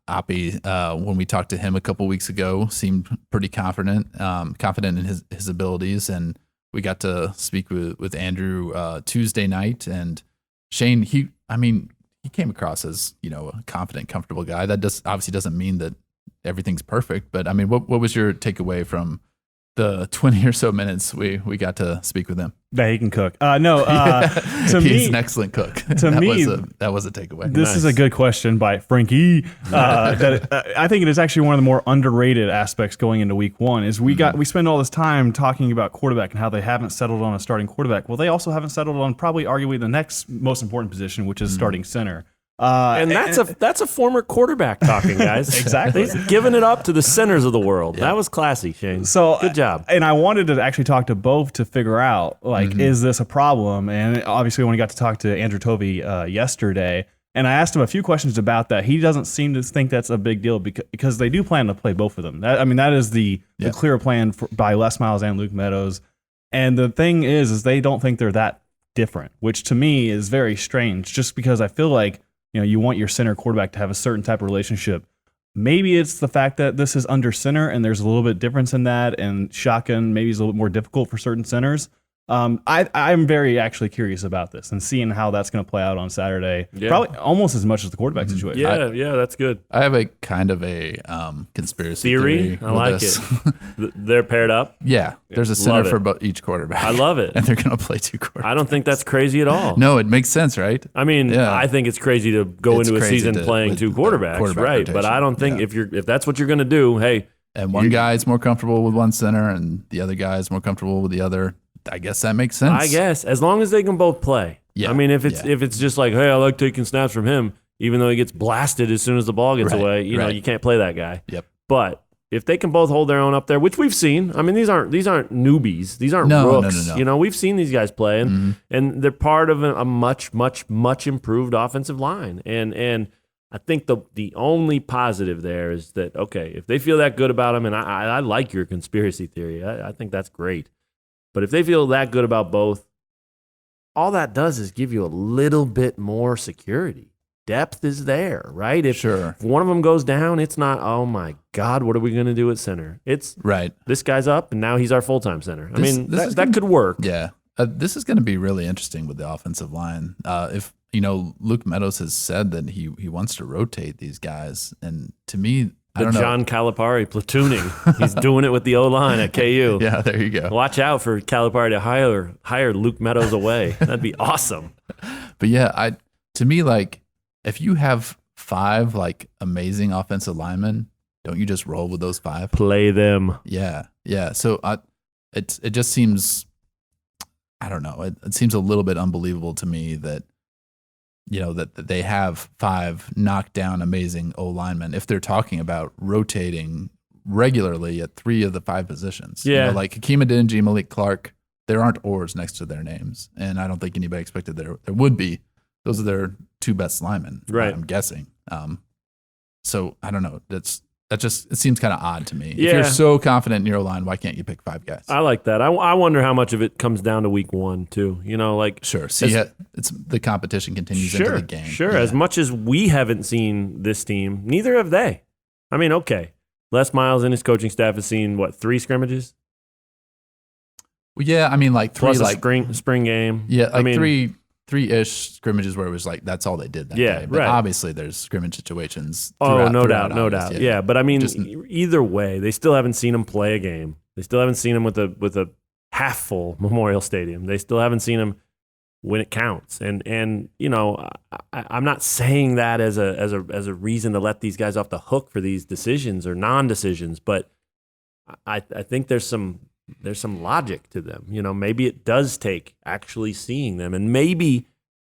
Api, when we talked to him a couple weeks ago, seemed pretty confident in his abilities. And we got to speak with Andrew Tuesday night, and Shane. He came across as a confident, comfortable guy. That obviously doesn't mean that everything's perfect, but I mean, what was your takeaway from the 20 or so minutes we got to speak with him? That he can cook. He's an excellent cook. That was a takeaway. This is a good question by Frankie. I think it is actually one of the more underrated aspects going into week 1 is we spend all this time talking about quarterback and how they haven't settled on a starting quarterback. Well, they also haven't settled on probably arguably the next most important position, which is starting center. And that's a former quarterback talking, guys. Exactly. He's giving it up to the centers of the world. Yeah. That was classy, Shane. So good job. And I wanted to actually talk to both to figure out, is this a problem? And obviously when we got to talk to Andrew Tovey yesterday, and I asked him a few questions about that, he doesn't seem to think that's a big deal because they do plan to play both of them. That is the clear plan by Les Miles and Luke Meadows. And the thing is they don't think they're that different, which to me is very strange, just because I feel like you want your center quarterback to have a certain type of relationship. Maybe it's the fact that this is under center and there's a little bit difference in that, and shotgun maybe is a little bit more difficult for certain centers. I'm very actually curious about this and seeing how that's going to play out on Saturday. Yeah. Probably almost as much as the quarterback situation. Yeah, that's good. I have a kind of a conspiracy theory. I like it. They're paired up. Yeah, there's a center for each quarterback. I love it. And they're going to play 2 quarterbacks. I don't think that's crazy at all. No, it makes sense, right? I mean, I think it's crazy to go into a season playing 2 quarterbacks, right? Rotation. But I don't think if that's what you're going to do, hey. And one guy's more comfortable with one center and the other guy's more comfortable with the other. I guess that makes sense. I guess as long as they can both play. Yeah. I mean, if it's just like, hey, I like taking snaps from him, even though he gets blasted as soon as the ball gets away, you know, you can't play that guy. Yep. But if they can both hold their own up there, which we've seen, I mean, these aren't newbies, these aren't rooks. No. You know, we've seen these guys play, and they're part of a much improved offensive line. And I think the only positive there is that, okay, if they feel that good about him, and I like your conspiracy theory, I think that's great. But if they feel that good about both, all that does is give you a little bit more security. Depth is there, right? If one of them goes down, it's not, oh my God, what are we going to do at center? It's this guy's up, and now he's our full-time center. That could work. Yeah. This is going to be really interesting with the offensive line. If Luke Meadows has said that he wants to rotate these guys, and to me, I don't know. John Calipari platooning. He's doing it with the O-line at KU. Yeah, there you go. Watch out for Calipari to hire Luke Meadows away. That'd be awesome. But yeah, to me, like, if you have 5 like amazing offensive linemen, don't you just roll with those 5? Play them. Yeah. So it just seems, I don't know. It seems a little bit unbelievable to me that that they have 5 knockdown amazing O linemen if they're talking about rotating regularly at 3 of the 5 positions. Yeah. Like Hakeem Adeniji, Malik Clark, there aren't ors next to their names. And I don't think anybody expected there would be. Those are their 2 best linemen, right? I'm guessing. So I don't know. It seems kind of odd to me. Yeah. If you're so confident in your line, why can't you pick 5 guys? I like that. I wonder how much of it comes down to week 1 too. Sure. See, it's the competition continues into the game. Sure. Yeah. As much as we haven't seen this team, neither have they. I mean, okay. Les Miles and his coaching staff has seen 3 scrimmages? Well, yeah, I mean, like 3 plus a spring game. Yeah, like 3-ish scrimmages where it was like that's all they did that day. But obviously there's scrimmage situations. No doubt. Yeah, but I mean, either way, they still haven't seen him play a game. They still haven't seen him with a half full Memorial Stadium. They still haven't seen him when it counts. And I'm not saying that as a reason to let these guys off the hook for these decisions or non-decisions, but I think there's some logic to them. Maybe it does take actually seeing them, and maybe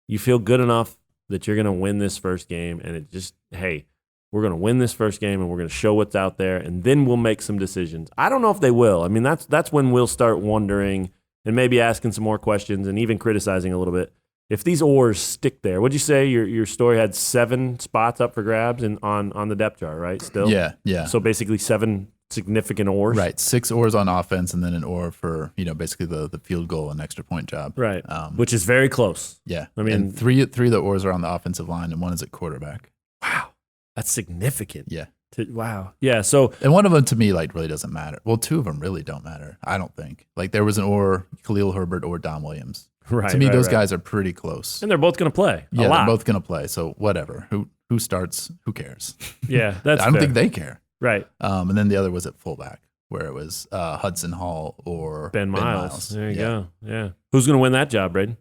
you feel good enough that you're going to win this first game, and it just, hey, we're going to win this first game, and we're going to show what's out there, and then we'll make some decisions. I don't know if they will. I mean, that's when we'll start wondering and maybe asking some more questions and even criticizing a little bit. If these ors stick there, what'd you say? Your story had 7 spots up for grabs on the depth chart, right? Still, yeah. So basically 7 significant ors, right? 6 ors on offense, and then an or for basically the field goal and extra point job, right? Which is very close. Yeah, I mean, and three of the ors are on the offensive line, and 1 is at quarterback. Wow, that's significant. Yeah. Wow. Yeah. So, and one of them to me really doesn't matter. Well, 2 of them really don't matter. I don't think. Like there was an or Khalil Herbert or Dom Williams. Right. To me, those guys are pretty close, and they're both going to play. Yeah, a lot. They're both going to play. So whatever. Who starts? Who cares? Yeah, that's. I don't fair. think they care. Right. And then the other was at fullback, where it was Hudson Hall or Ben Miles. There you go. Yeah. Who's going to win that job, Braden?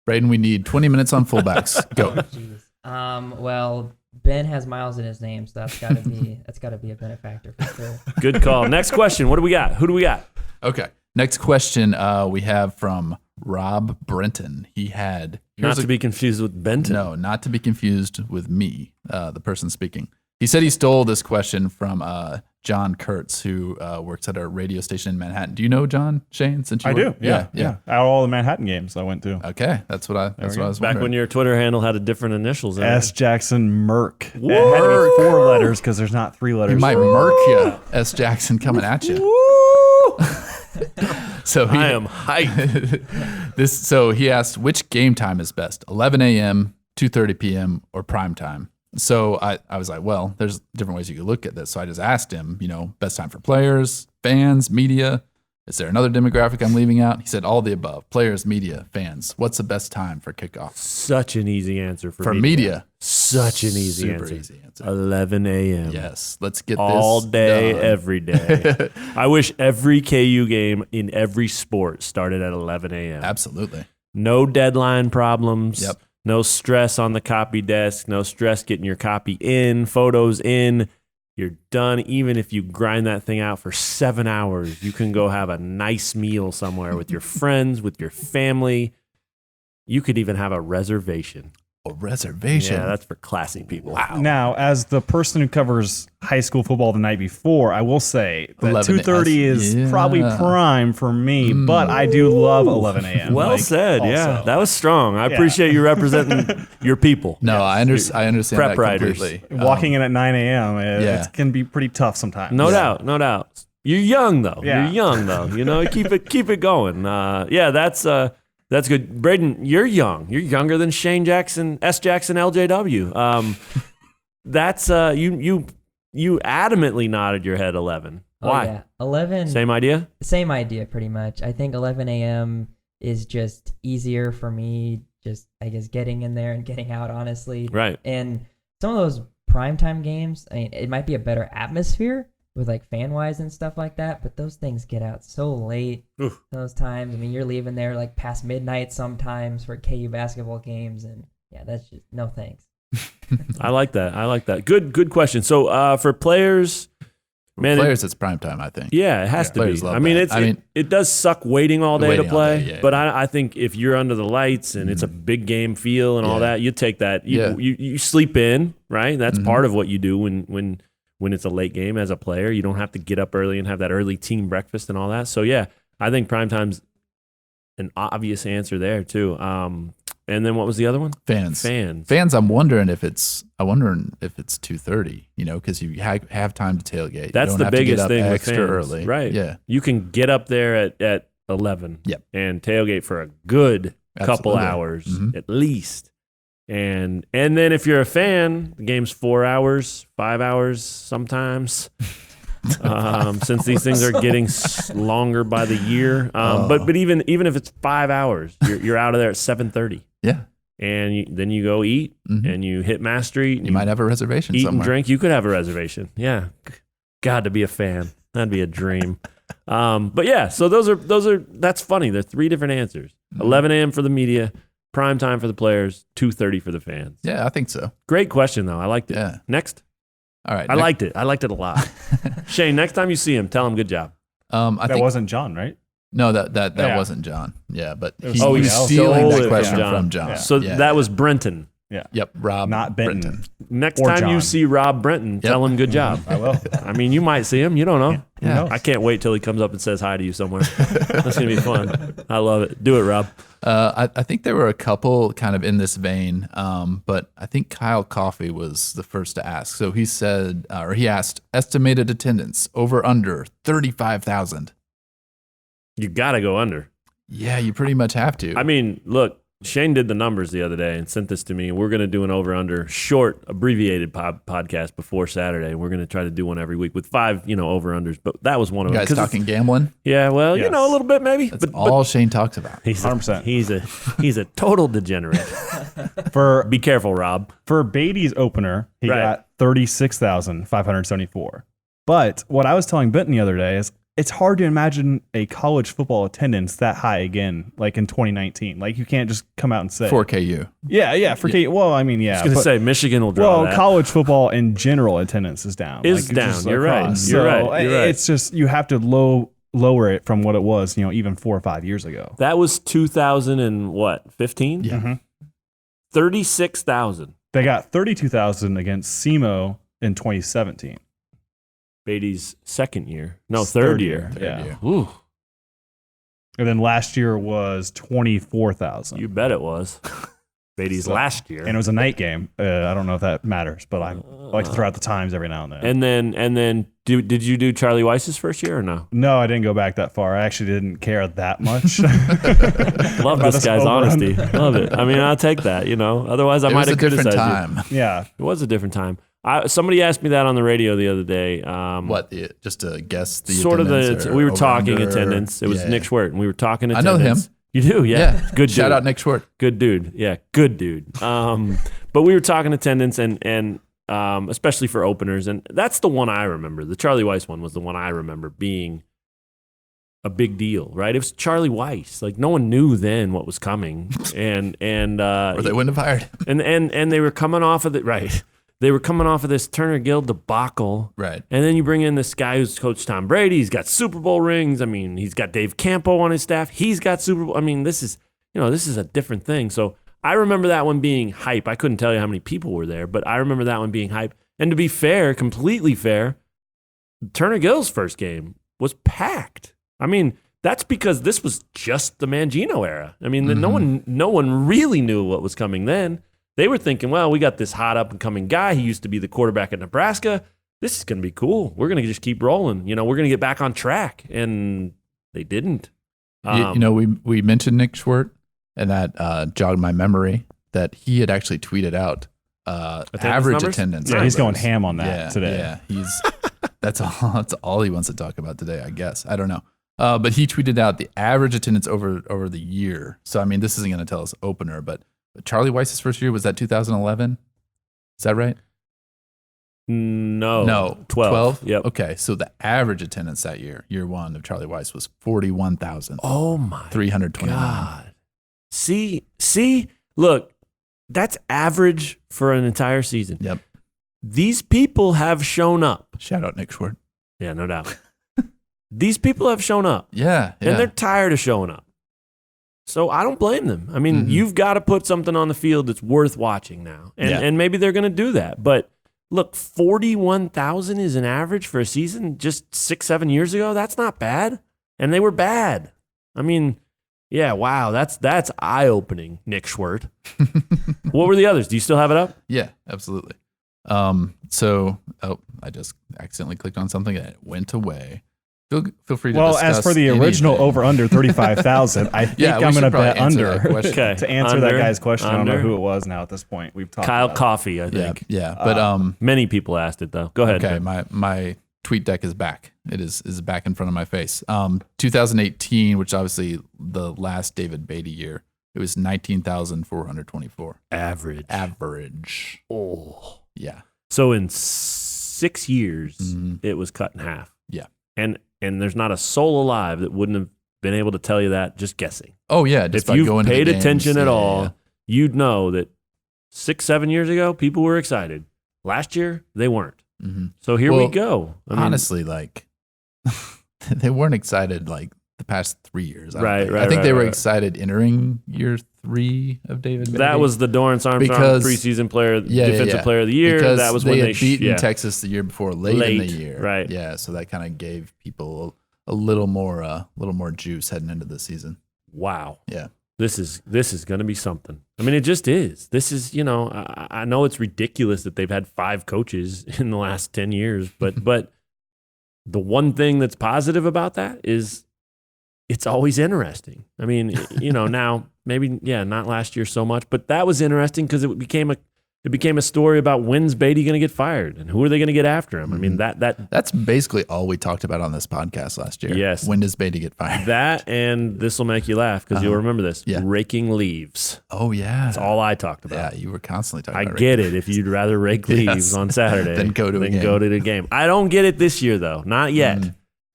Braden, we need 20 minutes on fullbacks. Go. Well, Ben has Miles in his name, so that's got to be a benefactor for sure. Good call. Next question. What do we got? Who do we got? Okay. Next question we have from Rob Brenton. He had not to be confused with Benton. No, not to be confused with me, the person speaking. He said he stole this question from John Kurtz, who works at a radio station in Manhattan. Do you know John, Shane? Since you I do. Yeah. Out of all the Manhattan games I went to. Okay, that's what I was Back wondering. when your Twitter handle had a different initials in S. it. Jackson Merck. It Whoa. had to be 4 letters because there's not 3 letters. He might murk you, S. Jackson coming at you. So I am hyped. So he asked, which game time is best? 11 a.m., 2:30 p.m., or prime time? So I was like, well, there's different ways you could look at this. So I just asked him, best time for players, fans, media. Is there another demographic I'm leaving out? He said all the above. Players, media, fans. What's the best time for kickoff? Such an easy answer for media. Such an easy Super answer. easy answer. 11 a.m. Yes. Let's get all this day, done. every day. I wish every KU game in every sport started at 11 a.m. Absolutely. No deadline problems. Yep. No stress on the copy desk. No stress getting your copy in, photos in. You're done. Even if you grind that thing out for 7 hours, you can go have a nice meal somewhere with your friends, with your family. You could even have a reservation. A reservation. Yeah, that's for classy people. Wow. Now, as the person who covers high school football the night before, I will say that 2:30 is probably prime for me, but I do love 11 a.m. Well said. Also. Yeah, that was strong. I appreciate you representing your people. No, I understand Prep that writers. completely. Walking in at 9 a.m., it can be pretty tough sometimes. No doubt. You're young though. Yeah. You're young though. Keep it going. That's good. Braden, you're young. You're younger than Shane Jackson, S. Jackson, LJW. You adamantly nodded your head 11. Why? Oh, yeah. 11. Same idea? Same idea, pretty much. I think 11 a.m. is just easier for me, just, I guess, getting in there and getting out, honestly. Right. And some of those primetime games, I mean, it might be a better atmosphere with like fan-wise and stuff like that, but those things get out so late. Oof. Those times. I mean, you're leaving there like past midnight sometimes for KU basketball games, and yeah, that's just no thanks. I like that. Good question. So for players, Man, players, it's prime time, I think. Yeah, it has to be. Players love I mean, that. it does suck waiting all day to Waiting all play, day, yeah. but I think if you're under the lights and it's a big game feel and all Yeah. that, you take that. Yeah. You sleep in, right? That's part of what you do when it's a late game as a player. You don't have to get up early and have that early team breakfast and all that. So yeah, I think prime time's an obvious answer there too. And then what was the other one? Fans. Fans. I'm wondering if it's 2:30. Because you have time to tailgate. That's you don't the have to get biggest up thing with extra fans, early, right? Yeah. You can get up there at 11 Yep. and tailgate for a good couple Absolutely. hours Mhm. at least. And then if you're a fan, the game's 4 hours, 5 hours sometimes. Since these things are getting longer by the year. But even if it's 5 hours, you're out of there at 7:30. Yeah. And then you go eat and you hit Mass Street. And You might have a reservation eat somewhere. and drink. You could have a reservation. Yeah. God, to be a fan. That'd be a dream. But yeah, so that's funny. They're 3 different answers. 11 a.m. for the media, prime time for the players, 2:30 for the fans. Yeah, I think so. Great question, though. I liked it. Yeah. Next. All right. I liked it. I liked it a lot. Shane, next time you see him, tell him good job. I That think wasn't John, right? no, that Yeah. wasn't John. Yeah, but It he was was somebody stealing else. that Oh, question yeah. from John. Yeah. So Yeah, that was Brenton. Yep, Rob. Not Benton. Brenton. Next Or time you John. see Rob Brenton, tell him good job. I will. I mean, you might see him. You don't know. Yeah. I can't wait till he comes up and says hi to you somewhere. That's going to be fun. I love it. Do it, Rob. I think there were a couple kind of in this vein, but I think Kyle Coffey was the first to ask. So he said, or he asked, estimated attendance over under 35,000. You got to go under. Yeah, you pretty much have to. I mean, look, Shane did the numbers the other day and sent this to me. We're going to do an over-under short, abbreviated podcast before Saturday. We're going to try to do one every week with 5, over-unders. But that was one of you them. guys 'Cause talking gambling? yeah, well, Yes. a little bit maybe. That's But all Shane talks about. he's 100%. he's a total degenerate. For Be careful, Rob. Beatty's opener, he Right. got 36,574. But what I was telling Benton the other day is it's hard to imagine a college football attendance that high again, like in 2019. Like you can't just come out and say, For KU. yeah, for K. Well, I mean, yeah. I was going to but- say Michigan will draw well, that. college football in general attendance is down. Is Like, down. just You're right. across. You're right. So You're right. It's just you have to lower it from what it was, even 4 or 5 years ago. That was 2015? Yeah. Mm-hmm. 36,000. They got 32,000 against SEMO in 2017. Beatty's second year. No, third year. Third Yeah. year. Ooh, And then last year was 24,000. you bet it was. Beatty's last year. And it was a night game. I don't know if that matters, but I like to throw out the times every now and then. And then did you do Charlie Weiss's first year or no? No, I didn't go back that far. I actually didn't care that much. Love About this this guy's over-under. honesty. Love it. I mean, I'll take that, Otherwise, I It might was a have different criticized you. time. Yeah. It was a different time. Somebody asked me that on the radio the other day. Just to guess the Sort of attendance the or we were over, talking under? attendance. It was Yeah. Nick Schwert, and we were talking I know attendance. him. You do, yeah. Good dude. Shout out Nick Schwert. Good dude. Yeah, good dude. But we were talking attendance and especially for openers, and that's the one I remember. The Charlie Weiss one was the one I remember being a big deal, right? It was Charlie Weiss. Like no one knew then what was coming, and Or they wouldn't have hired him. and they were coming off of the right. They were coming off of this Turner Gill debacle. Right. And then you bring in this guy who's coached Tom Brady. He's got Super Bowl rings. I mean, he's got Dave Campo on his staff. He's got Super Bowl. I mean, this is a different thing. So I remember that one being hype. I couldn't tell you how many people were there, but I remember that one being hype. And to be fair, completely fair, Turner Gill's first game was packed. I mean, that's because this was just the Mangino era. I mean, no one really knew what was coming then. They were thinking, well, we got this hot up-and-coming guy. He used to be the quarterback at Nebraska. This is going to be cool. We're going to just keep rolling. We're going to get back on track. And they didn't. We mentioned Nick Schwert, and that jogged my memory that he had actually tweeted out average numbers? attendance. Yeah, he's going numbers. ham on that today. Yeah, that's all he wants to talk about today, I guess. I don't know. But he tweeted out the average attendance over the year. So I mean, this isn't going to tell us opener, but Charlie Weiss's first year was that 2011. Is that right? No. 12. Yep. Okay, so the average attendance that year one of Charlie Weiss was 41,329. Oh, my God. See, look, that's average for an entire season. Yep. These people have shown up. Shout out Nick Schwert. Yeah, no doubt. These people have shown up. Yeah. And they're tired of showing up. So I don't blame them. I mean, you've got to put something on the field that's worth watching now. And maybe they're going to do that. But look, 41,000 is an average for a season just 6-7 years ago. That's not bad. And they were bad. I mean, yeah, wow. That's eye-opening, Nick Schwert. What were the others? Do you still have it up? Yeah, absolutely. I just accidentally clicked on something and it went away. Feel free to discuss as for the original anything. over-under 35,000, I think I'm going to bet under Okay. to answer Under, that guy's question. I don't know under. who it was now at this point. We've talked Kyle about it. Coffey, I think. Yeah. But Many people asked it, though. Go ahead. okay, Ben. my tweet deck is back. It is back in front of my face. 2018, which obviously the last David Beatty year, it was 19,424 average. Oh. Yeah. So in 6 years, it was cut in half. Yeah. And there's not a soul alive that wouldn't have been able to tell you that just guessing. Oh yeah, just If by you've going to the paid games. attention at Yeah, all, yeah. you'd know that 6-7 years ago, people were excited. Last year, they weren't. So here we Well, go. I mean, honestly, like they weren't excited like the past 3 years. Right, I think they were right. excited entering year 3 of David Beatty. that was the Dorrance Armstrong Because- preseason player, Yeah, yeah, defensive yeah. player of the year. Because That was they when had beaten yeah. Texas the year before, late in the Late, year. right. Yeah, so that kind of gave people a little more juice heading into the season. Wow. Yeah. This is going to be something. I mean, it just is. This is, I know it's ridiculous that they've had 5 coaches in the last 10 years, but the one thing that's positive about that is it's always interesting. I mean, now maybe, not last year so much, but that was interesting because it became a story about when's Beatty going to get fired and who are they going to get after him. I mean, That's basically all we taled about on this podcast last year. Yes. When does Beatty get fired? that and this will make you laugh because you'll remember this. Yeah. Raking leaves. Oh yeah. That's all I talked about. Yeah, you were constantly talking I about get it if you'd rather rake leaves Yes. on Saturday Than go to a game. go to the game. I don't get it this year though, not yet.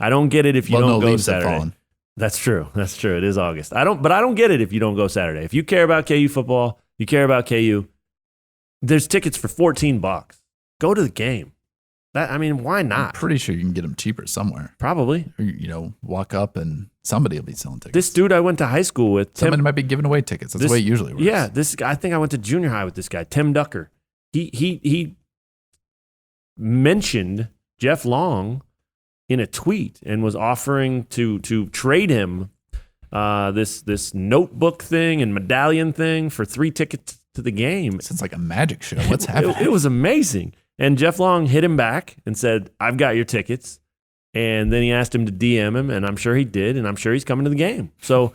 I don't get it if you Well, don't no go leaves have Saturday. fallen. That's true. It is August. I don't get it if you don't go Saturday. If you care about KU football, you care about KU. There's tickets for $14. Go to the game. Why I'm not? pretty sure you can get them cheaper somewhere. Probably. Or, walk up and somebody will be selling tickets. This dude I went to high school with, Tim, Somebody might be giving away tickets. That's the way it usually works. yeah, this guy, I think I went to junior high with this guy, Tim Ducker. He mentioned Jeff Long in a tweet and was offering to trade him this notebook thing and medallion thing for 3 tickets to the game. It's like a magic show. What's happening? It was amazing. And Jeff Long hit him back and said, "I've got your tickets." And then he asked him to DM him, and I'm sure he did, and I'm sure he's coming to the game. So,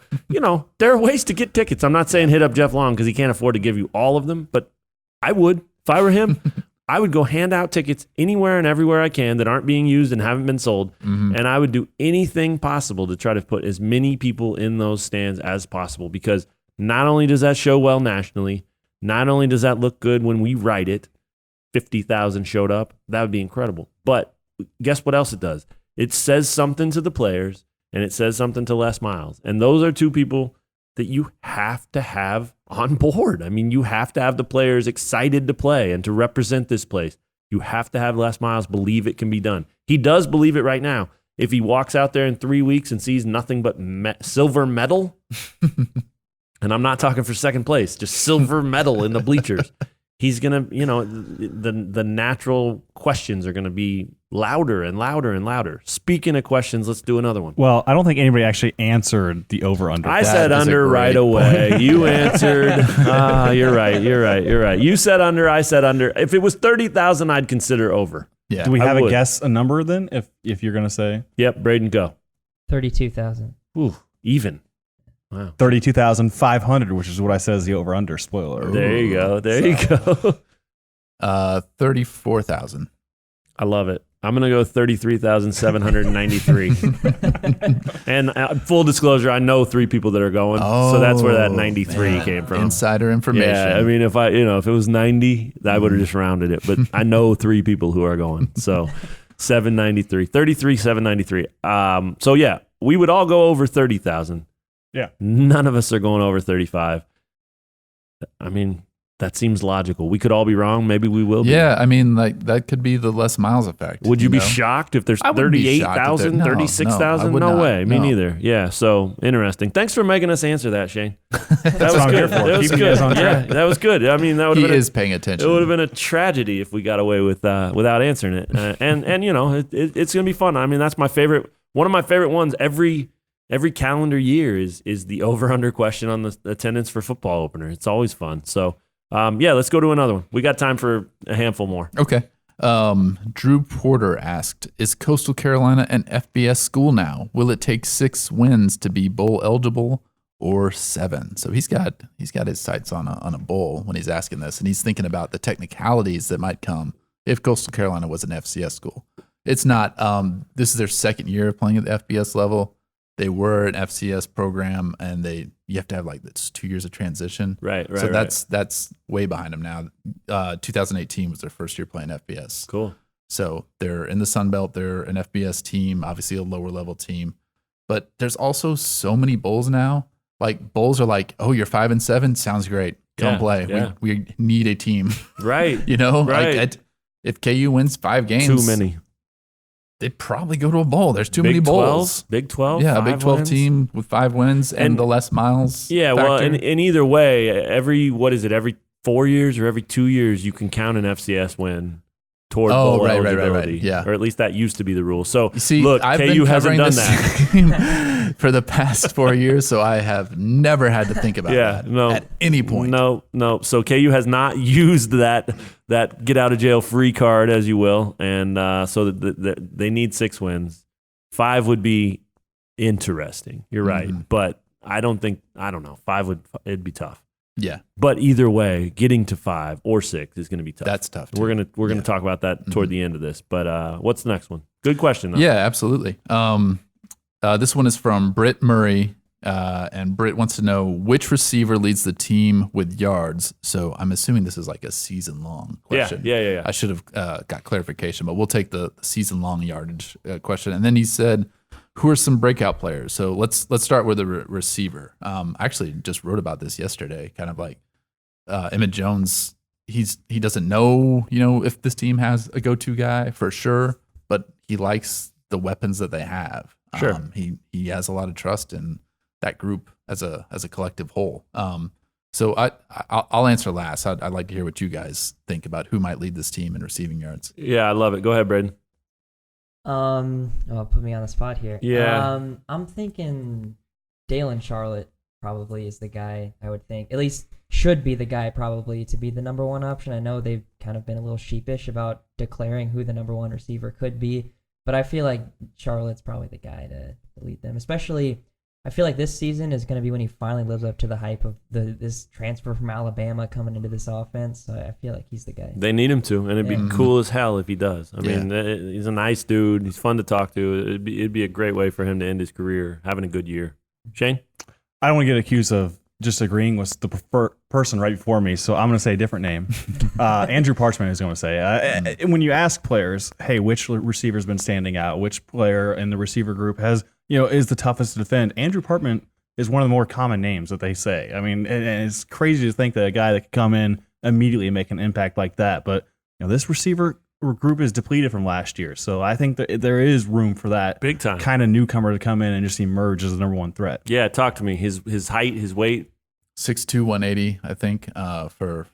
there are ways to get tickets. I'm not saying hit up Jeff Long because he can't afford to give you all of them, but I would. If I were him, I would go hand out tickets anywhere and everywhere I can that aren't being used and haven't been sold, and I would do anything possible to try to put as many people in those stands as possible because not only does that show well nationally, not only does that look good when we write it, 50,000 showed up, that would be incredible. But guess what else it does? It says something to the players, and it says something to Les Miles. And those are 2 people that you have to have on board. I mean, you have to have the players excited to play and to represent this place. You have to have Les Miles believe it can be done. He does believe it right now. If he walks out there in 3 weeks and sees nothing but silver medal, and I'm not talking for second place, just silver medal in the bleachers, he's going to, the natural questions are going to be louder and louder and louder. Speaking of questions, let's do another one. Well, I don't think anybody actually answered the over-under. I That said is a under great right away. You answered. You're right. You said under. I said under. If it was 30,000, I'd consider over. Yeah. Do we I have a would. guess, a number then, if you're going to say? Yep, Braden, go. 32,000. Ooh, even. Wow. 32,500, which is what I said is the over-under. Spoiler. There you go. There you go. 34,000. I love it. I'm going to go 33,793. And full disclosure, I know 3 people that are going. So that's where that 93 man. came from. Insider information. Yeah, I mean, if it was 90, I would have just rounded it. But I know 3 people who are going. So 793, 33,793. So yeah, we would all go over 30,000. Yeah. None of us are going over 35. I mean, That seems logical. We could all be wrong. Maybe we will be. Yeah, I mean, like that could be the Les Miles effect. Would you be know? shocked if there's I wouldn't be shocked if 38,000, there- no, 36,000? I would No not. way. Me No. neither. Yeah, so interesting. Thanks for making us answer that, Shane. That was what I'm here good. for, That was keeping you good. guys on Yeah, track. that was good. I mean, that would He have been is paying attention. it would have been a tragedy if we got away with without answering it. And you know, it's going to be fun. I mean, that's my favorite. One of my favorite ones every calendar year is the over/under question on the attendance for football opener. It's always fun. So, yeah, let's go to another one. We got time for a handful more. Okay. Drew Porter asked, is Coastal Carolina an FBS school now? Will it take 6 wins to be bowl eligible or 7? So he's got his sights on a bowl when he's asking this, and he's thinking about the technicalities that might come if Coastal Carolina was an FCS school. It's not. This is their second year playing at the FBS level. They were an FCS program, and you have to have like this 2 years of transition. Right. So that's way behind them now. 2018 was their first year playing FBS. Cool. So they're in the Sun Belt. They're an FBS team, obviously a lower level team. But there's also so many bowls now. Like bowls are like, oh, you're 5-7, sounds great. Come Yeah, play. yeah. We need a team. Right. You know, Right. like if KU wins 5 games, Too many. they'd probably go to a bowl. There's too Big many 12? bowls. Big 12? Yeah, a 5 Big 12 wins? team with 5 wins and the Les Miles. Yeah, well, factor. in either way, every 4 years or every 2 years, you can count an FCS win toward bowl right. eligibility. Yeah. Or at least that used to be the rule. So, You see, look, I've KU been hasn't covering done this that. game for the past 4 years, so I have never had to think about Yeah, that no. at any point. No. So KU has not used that get out of jail free card, as you will, and so they need 6 wins. 5 would be interesting. You're right, Mm-hmm. but I don't know. 5 it'd be tough. Yeah, But either way, getting to 5 or 6 is going to be tough. that's tough. Too. We're gonna talk about that toward the end of this. But what's the next one? Good question, though. Yeah, absolutely. This one is from Britt Murray, and Britt wants to know which receiver leads the team with yards. So I'm assuming this is like a season-long question. Yeah. I should have got clarification, but we'll take the season-long yardage question. And then he said, who are some breakout players? So let's start with the receiver. I actually just wrote about this yesterday, kind of like Emmett Jones. He doesn't know, if this team has a go-to guy for sure, but he likes the weapons that they have. Sure. He has a lot of trust in that group as a collective whole. So I'll answer last. I'd like to hear what you guys think about who might lead this team in receiving yards. Yeah, I love it. Go ahead, Braden. Put me on the spot here. Yeah. I'm thinking Dalen Charlotte probably is the guy. I would think, at least should be the guy probably to be the number 1 option. I know they've kind of been a little sheepish about declaring who the number 1 receiver could be, but I feel like Charlotte's probably the guy to lead them. Especially, I feel like this season is going to be when he finally lives up to the hype of this transfer from Alabama coming into this offense. So I feel like he's the guy. They need him to, and it'd be Yeah. cool as hell if he does. I mean, he's a nice dude. He's fun to talk to. It'd be a great way for him to end his career, having a good year. Shane? I don't want to get accused of just agreeing with the person right before me, so I'm going to say a different name. Andrew Parchman is going to say. When you ask players, hey, which receiver's been standing out, which player in the receiver group has, is the toughest to defend, Andrew Parchman is one of the more common names that they say. I mean, and it's crazy to think that a guy that could come in immediately and make an impact like that, but this receiver group is depleted from last year, so I think that there is room for that Big time. kind of newcomer to come in and just emerge as the number 1 threat. Yeah, talk to me. His height, his weight, 6'2", 180, I think, for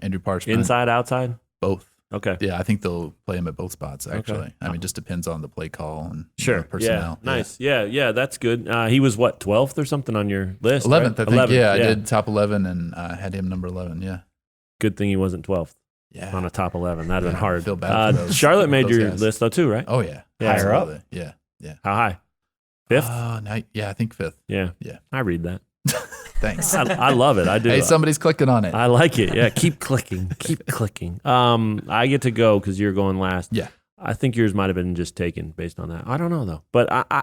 Andrew Parchman. inside, outside? Both. Okay. Yeah, I think they'll play him at both spots, actually. Okay. I mean, just depends on the play call and Sure. personnel. Yeah. Nice. Yeah, that's good. He was 12th or something on your list? 11th, right? I think. 11th, Yeah, I did top 11 and had him number 11. Yeah. Good thing he wasn't 12th Yeah. on a top 11. That'd have been hard. I feel bad for those- Charlotte made those your guys. list though too, right? Oh, yeah. Yeah. Higher up? Absolutely. Yeah. How high? 5th? I think 5th. Yeah. Yeah. I read that. Thanks. I love it. I do. Hey, somebody's clicking on it. I like it. Yeah, keep clicking. Keep clicking. I get to go because you're going last. Yeah. I think yours might have been just taken based on that. I don't know though. But I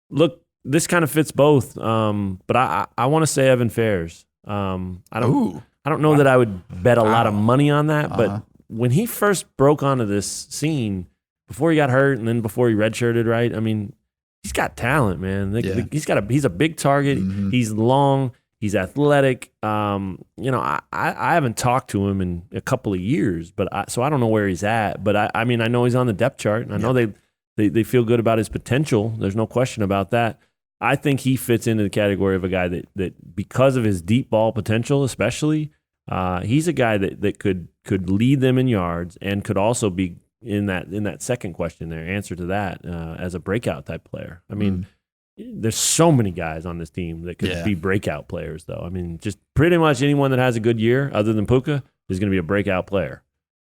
look, this kind of fits both. But I want to say Evan Fairs. I don't know that I would bet a lot of money on that. But when he first broke onto this scene, before he got hurt and then before he redshirted, right? I mean, he's got talent, man. Yeah. He's a big target. Mhm. He's long. He's athletic. I haven't talked to him in a couple of years, so I don't know where he's at. But I know he's on the depth chart, and I know they feel good about his potential. There's no question about that. I think he fits into the category of a guy that because of his deep ball potential, especially, he's a guy that could lead them in yards and could also be in that second question there, answer to that as a breakout type player. I mean. There's so many guys on this team that could be breakout players, though. I mean, just pretty much anyone that has a good year, other than Puka, is going to be a breakout player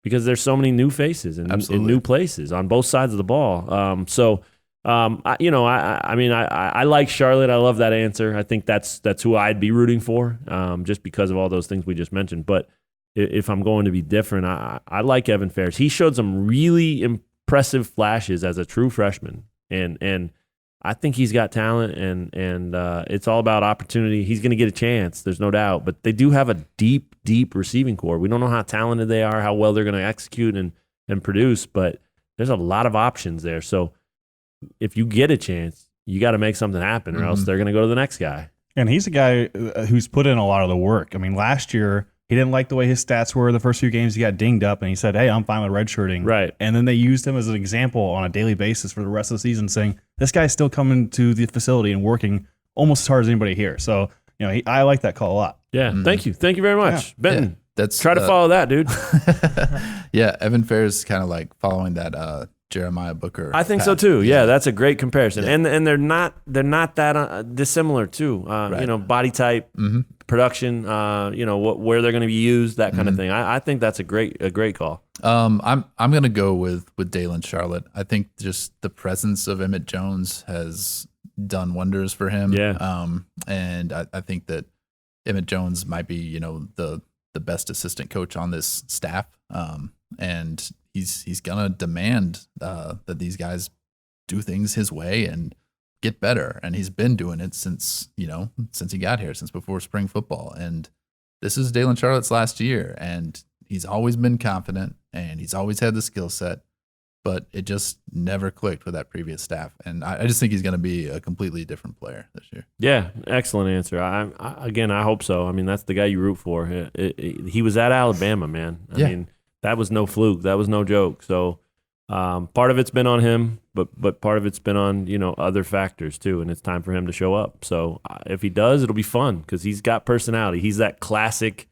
because there's so many new faces and new places on both sides of the ball. I like Charlotte. I love that answer. I think that's who I'd be rooting for, just because of all those things we just mentioned. But if I'm going to be different, I like Evan Ferris. He showed some really impressive flashes as a true freshman, and I think he's got talent, and it's all about opportunity. He's going to get a chance, there's no doubt. But they do have a deep, deep receiving core. We don't know how talented they are, how well they're going to execute and produce, but there's a lot of options there. So if you get a chance, you got to make something happen, or else they're going to go to the next guy. And he's a guy who's put in a lot of the work. I mean, last year, he didn't like the way his stats were. The first few games, he got dinged up, and he said, hey, I'm fine with redshirting. Right. And then they used him as an example on a daily basis for the rest of the season, saying, this guy's still coming to the facility and working almost as hard as anybody here. So, I like that call a lot. Yeah, thank you. Thank you very much. Yeah. Benton, that's try to follow that, dude. Yeah, Evan Ferris is kind of like following that Jeremiah Booker. I think so too. Yeah, that's a great comparison. Yeah. And they're not that dissimilar too. Right. Body type, production, where they're going to be used, that kind of thing. I think that's a great call. I'm going to go with Dalen Charlotte. I think just the presence of Emmett Jones has done wonders for him. Yeah. And I think that Emmett Jones might be, the best assistant coach on this staff. And he's gonna demand that these guys do things his way and get better. And he's been doing it since he got here, since before spring football. And this is Dalen Charlotte's last year, and he's always been confident and he's always had the skill set, but it just never clicked with that previous staff. And I just think he's going to be a completely different player this year. Yeah, excellent answer. I hope so. I mean, that's the guy you root for. He was at Alabama, man. I mean, that was no fluke. That was no joke. So part of it's been on him, but part of it's been on, other factors too. And it's time for him to show up. So if he does, it'll be fun because he's got personality. He's that classic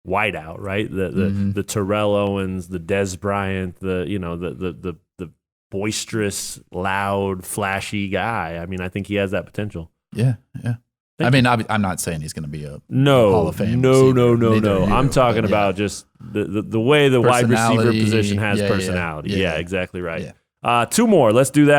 wideout, right? The Terrell Owens, the Des Bryant, the boisterous, loud, flashy guy. I mean, I think he has that potential. Yeah. I'm not saying he's going to be a Hall of Fame receiver. No. I'm talking about just the way the wide receiver position has personality. Yeah, exactly right. Yeah. Two more. Let's do that.